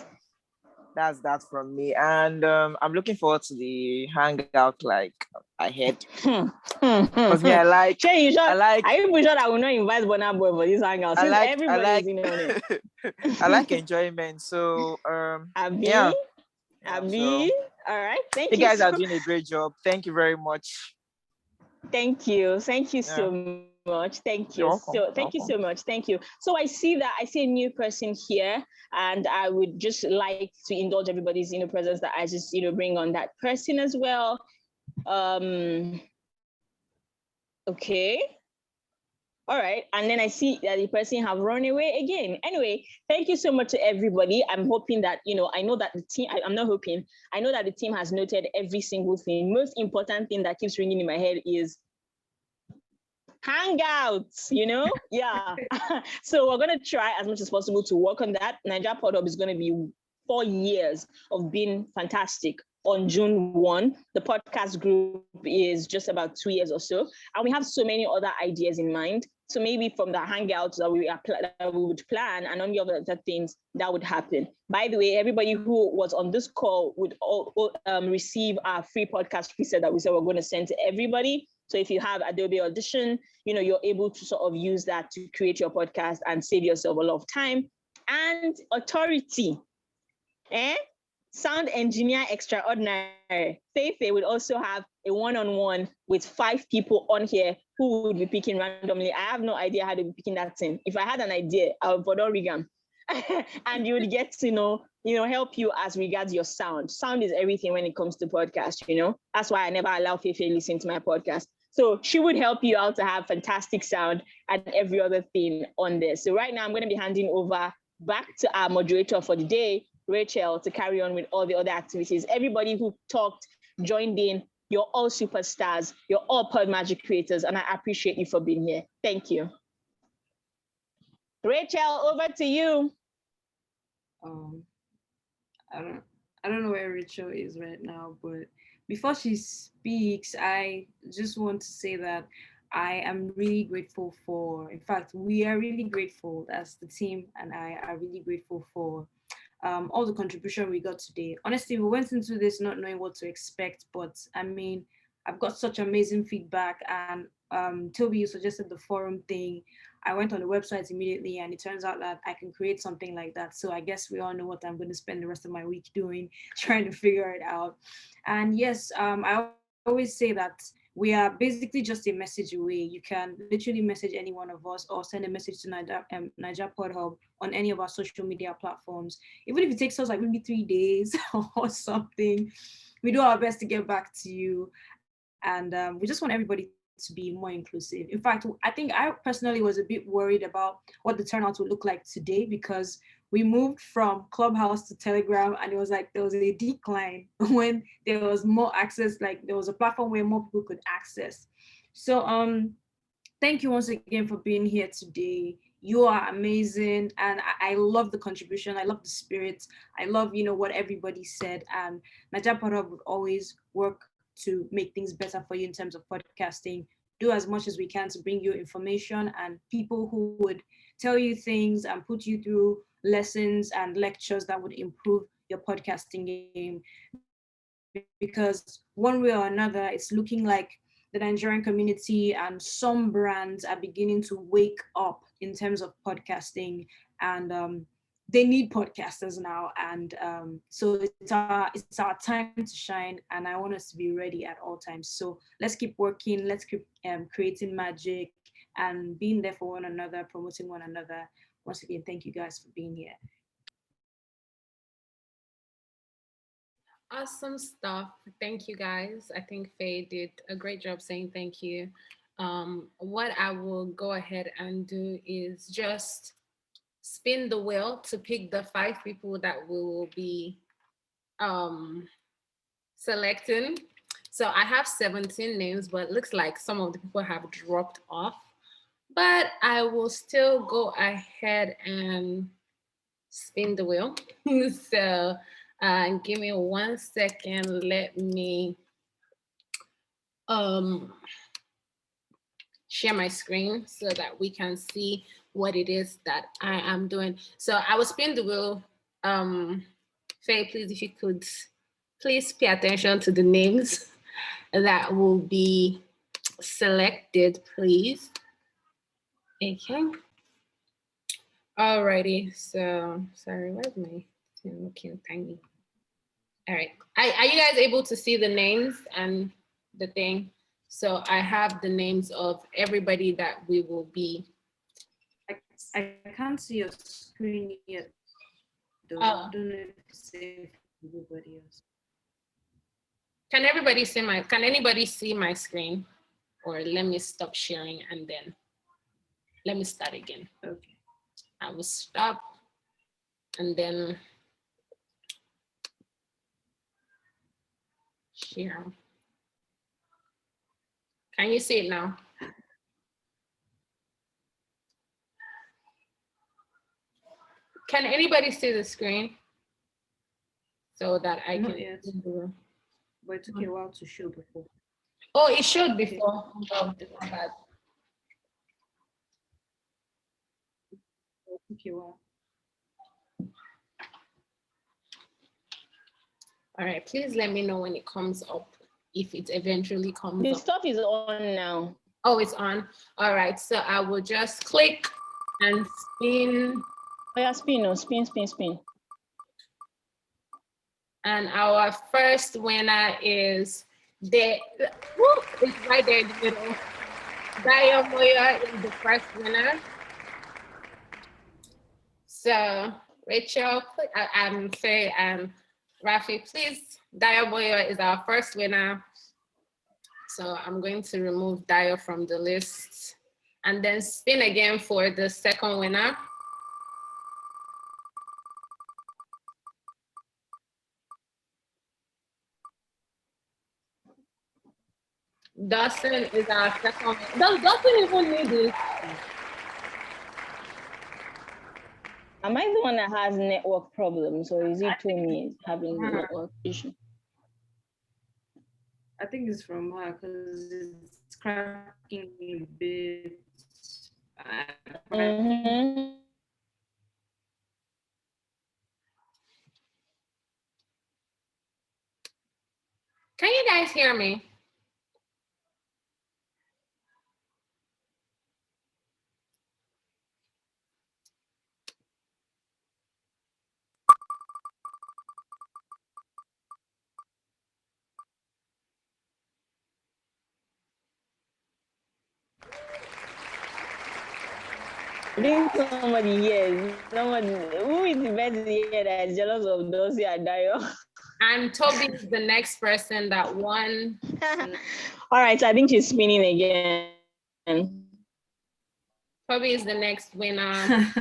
that's that from me, and I'm looking forward to the hangout like ahead. Because me, I even sure I will not invite Bonner Boy for this hangout. Everybody is in on it. I like enjoyment. So Abi. All right, thank you. You guys are doing a great job. Thank you very much. Thank you so much. Thank you. Thank you so much. Thank you. So I see a new person here, and I would just like to indulge everybody's presence that I just bring on that person as well. Okay. All right, and then I see that the person have run away again. Anyway, thank you so much to everybody. I'm hoping that, I know that the team, I'm not hoping, I know that the team has noted every single thing. Most important thing that keeps ringing in my head is hangouts, Yeah. So we're going to try as much as possible to work on that. NaijaPodHub is going to be 4 years of being fantastic. On June 1, the podcast group is just about 2 years or so. And we have so many other ideas in mind. So maybe from the hangouts that we would plan and on the other things that would happen. By the way, everybody who was on this call would receive our free podcast preset that we said we're going to send to everybody. So if you have Adobe Audition, you're able to sort of use that to create your podcast and save yourself a lot of time. And authority. Sound engineer extraordinary. Feifei would also have a one-on-one with 5 people on here who would be picking randomly. I have no idea how to be picking that thing. If I had an idea, I would Puerto Rican. And you would get to help you as regards your sound. Sound is everything when it comes to podcast, That's why I never allow Feifei listen to my podcast. So she would help you out to have fantastic sound and every other thing on this. So right now I'm going to be handing over back to our moderator for the day, Rachel, to carry on with all the other activities. Everybody who talked, joined in, you're all superstars. You're all PodMagic creators, and I appreciate you for being here. Thank you. Rachel, over to you. I don't know where Rachel is right now, but before she speaks, I just want to say that I am really grateful for, in fact, we are really grateful as the team, and I are really grateful for all the contribution we got today. Honestly, we went into this not knowing what to expect, but I mean, I've got such amazing feedback. And Toby, you suggested the forum thing. I went on the website immediately, and it turns out that I can create something like that. So I guess we all know what I'm going to spend the rest of my week doing, trying to figure it out. And yes, I always say that we are basically just a message away. You can literally message any one of us or send a message to NaijaPodHub on any of our social media platforms. Even if it takes us like maybe 3 days or something, we do our best to get back to you. And we just want everybody to be more inclusive. In fact, I think I personally was a bit worried about what the turnout would look like today, because we moved from Clubhouse to Telegram, and it was like there was a decline when there was more access, like there was a platform where more people could access. So thank you once again for being here today. You are amazing, and I love the contribution. I love the spirit. I love, what everybody said. And NaijaPodHub would always work to make things better for you in terms of podcasting. Do as much as we can to bring you information and people who would tell you things and put you through lessons and lectures that would improve your podcasting game. Because one way or another, it's looking like the Nigerian community and some brands are beginning to wake up in terms of podcasting, and they need podcasters now. And so it's our time to shine, and I want us to be ready at all times. So let's keep working, let's keep creating magic and being there for one another, promoting one another. Once again, thank you guys for being here. Awesome stuff. Thank you guys. I think Faye did a great job saying thank you. What I will go ahead and do is just spin the wheel to pick the 5 people that we will be selecting. So I have 17 names, but it looks like some of the people have dropped off. But I will still go ahead and spin the wheel. So give me 1 second. Let me share my screen so that we can see what it is that I am doing. So I will spin the wheel. Faye, please, if you could, please pay attention to the names that will be selected, please. Okay. Alrighty, so sorry, where's my thing looking tiny? All right, are you guys able to see the names and the thing? So I have the names of everybody that we will be. I can't see your screen yet, though. Oh. I don't know if it's safe for everybody else. Can everybody see can anybody see my screen? Or let me stop sharing and then let me start again. Okay. I will stop and then share. Can you see it now? Can anybody see the screen so that I Not can? yet. But it took a while to show before. Oh, it showed before. Oh, It took a while. All right, please let me know when it comes up, if it eventually comes up. The stuff is on now. Oh, it's on. All right, so I will just click and spin. Oh yeah, spin, spin. And our first winner is it's right there in the middle. Daya Moya is the first winner. So Rachel, I'm Faye and Rafi, please. Daya Moya is our first winner. So I'm going to remove Daya from the list and then spin again for the second winner. Dawson is our second. Does Dawson even need this? Am I the one that has network problems, or is it Tony having the network issue? I think it's from her because it's cracking a bit. Can you guys hear me? I think somebody here, who is the best here that is jealous of Dosi and Dayo? And Toby is the next person that won. All right, I think she's spinning again. Toby is the next winner.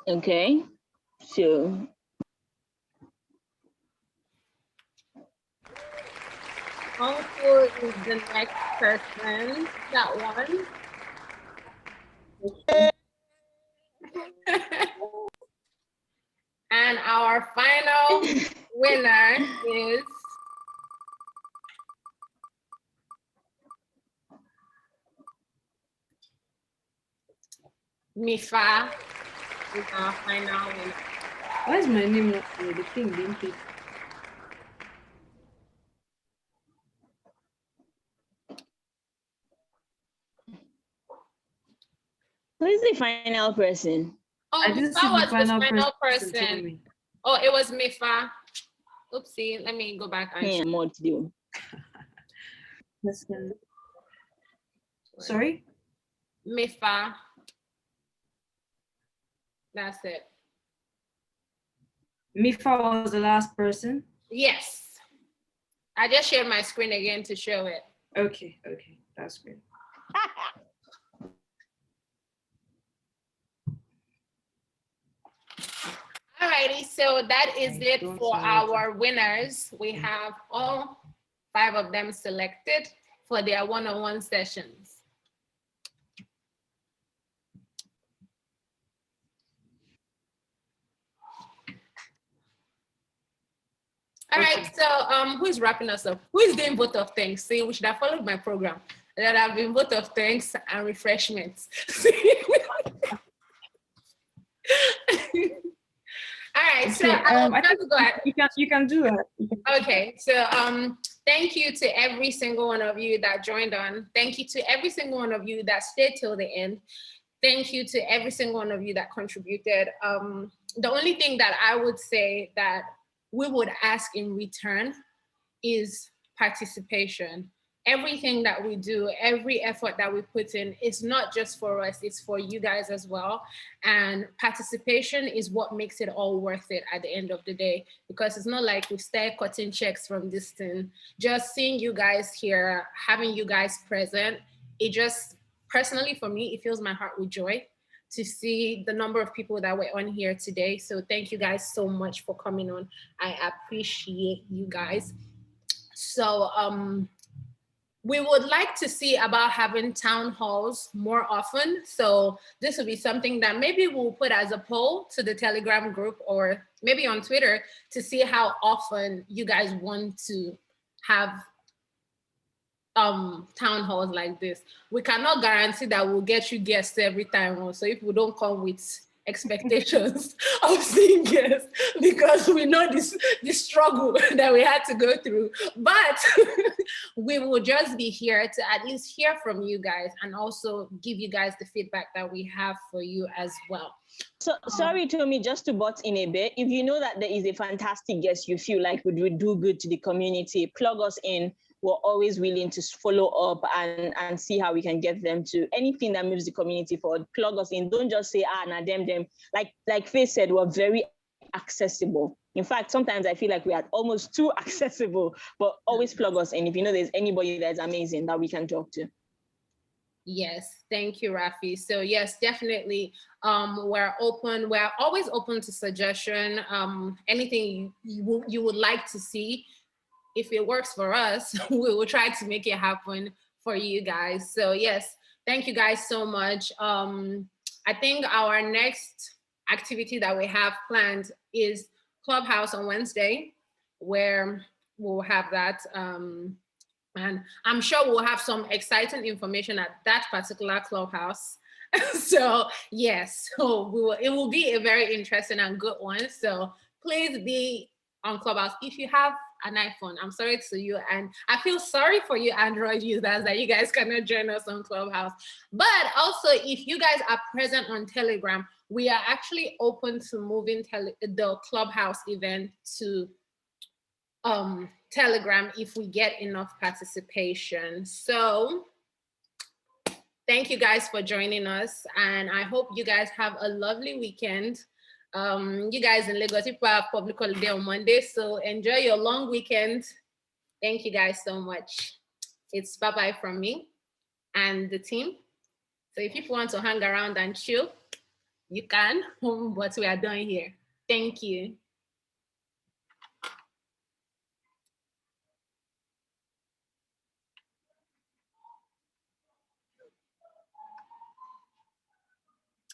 Okay, so Uncle is the next person that won. And our final winner is Mifa. Is our final winner. Why is my name not here? The thing didn't pick. who is the final person? Oh, I didn't Mifa see the was the final final person tell person. me. Oh, it was Mifa. Oopsie, let me go back. Yeah, more to do. Sorry? Mifa. That's it. Mifa was the last person? Yes. I just shared my screen again to show it. Okay, that's great. Alrighty, so that is it for our winners. We have all 5 of them selected for their one-on-one sessions. All right, so who's wrapping us up? Who is doing vote of thanks? See, we should have followed my program. That have been vote of thanks and refreshments. All right, so I think go ahead. You can do it. Okay, so thank you to every single one of you that joined on. Thank you to every single one of you that stayed till the end. Thank you to every single one of you that contributed. The only thing that I would say that we would ask in return is participation. Everything that we do, every effort that we put in, is not just for us, it's for you guys as well. And participation is what makes it all worth it at the end of the day, because it's not like we start cutting checks from this thing. Just seeing you guys here, having you guys present, it just, personally for me, it fills my heart with joy to see the number of people that were on here today. So thank you guys so much for coming on. I appreciate you guys. So we would like to see about having town halls more often. So this will be something that maybe we'll put as a poll to the Telegram group or maybe on Twitter to see how often you guys want to have town halls like this. We cannot guarantee that we'll get you guests every time. So if we don't come with expectations of seeing guests, because we know this struggle that we had to go through, but we will just be here to at least hear from you guys and also give you guys the feedback that we have for you as well. So sorry, Tommy, just to butt in a bit. If you know that there is a fantastic guest you feel like would do good to the community, plug us in. We're always willing to follow up and see how we can get them to anything that moves the community forward. Plug us in. Don't just say, nah, them. Like Faith said, we're very accessible. In fact, sometimes I feel like we are almost too accessible, but always plug us in if you know there's anybody that's amazing that we can talk to. Yes, thank you, Rafi. So yes, definitely, we're open. We're always open to suggestion. Anything you would like to see. If it works for us, we will try to make it happen for you guys. So yes, thank you guys so much. I think our next activity that we have planned is Clubhouse on Wednesday, where we'll have that. And I'm sure we'll have some exciting information at that particular Clubhouse. So yes, so it will be a very interesting and good one. So please be on Clubhouse. If you have an iPhone, I'm sorry to you, and I feel sorry for you Android users that you guys cannot join us on Clubhouse. But also, if you guys are present on Telegram, we are actually open to moving the Clubhouse event to Telegram if we get enough participation. So thank you guys for joining us, and I hope you guys have a lovely weekend. You guys in Lagos, people have public holiday on Monday, so enjoy your long weekend. Thank you guys so much. It's bye-bye from me and the team. So if people want to hang around and chill, you can, but we are done here. Thank you.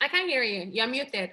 I can't hear you. You're muted.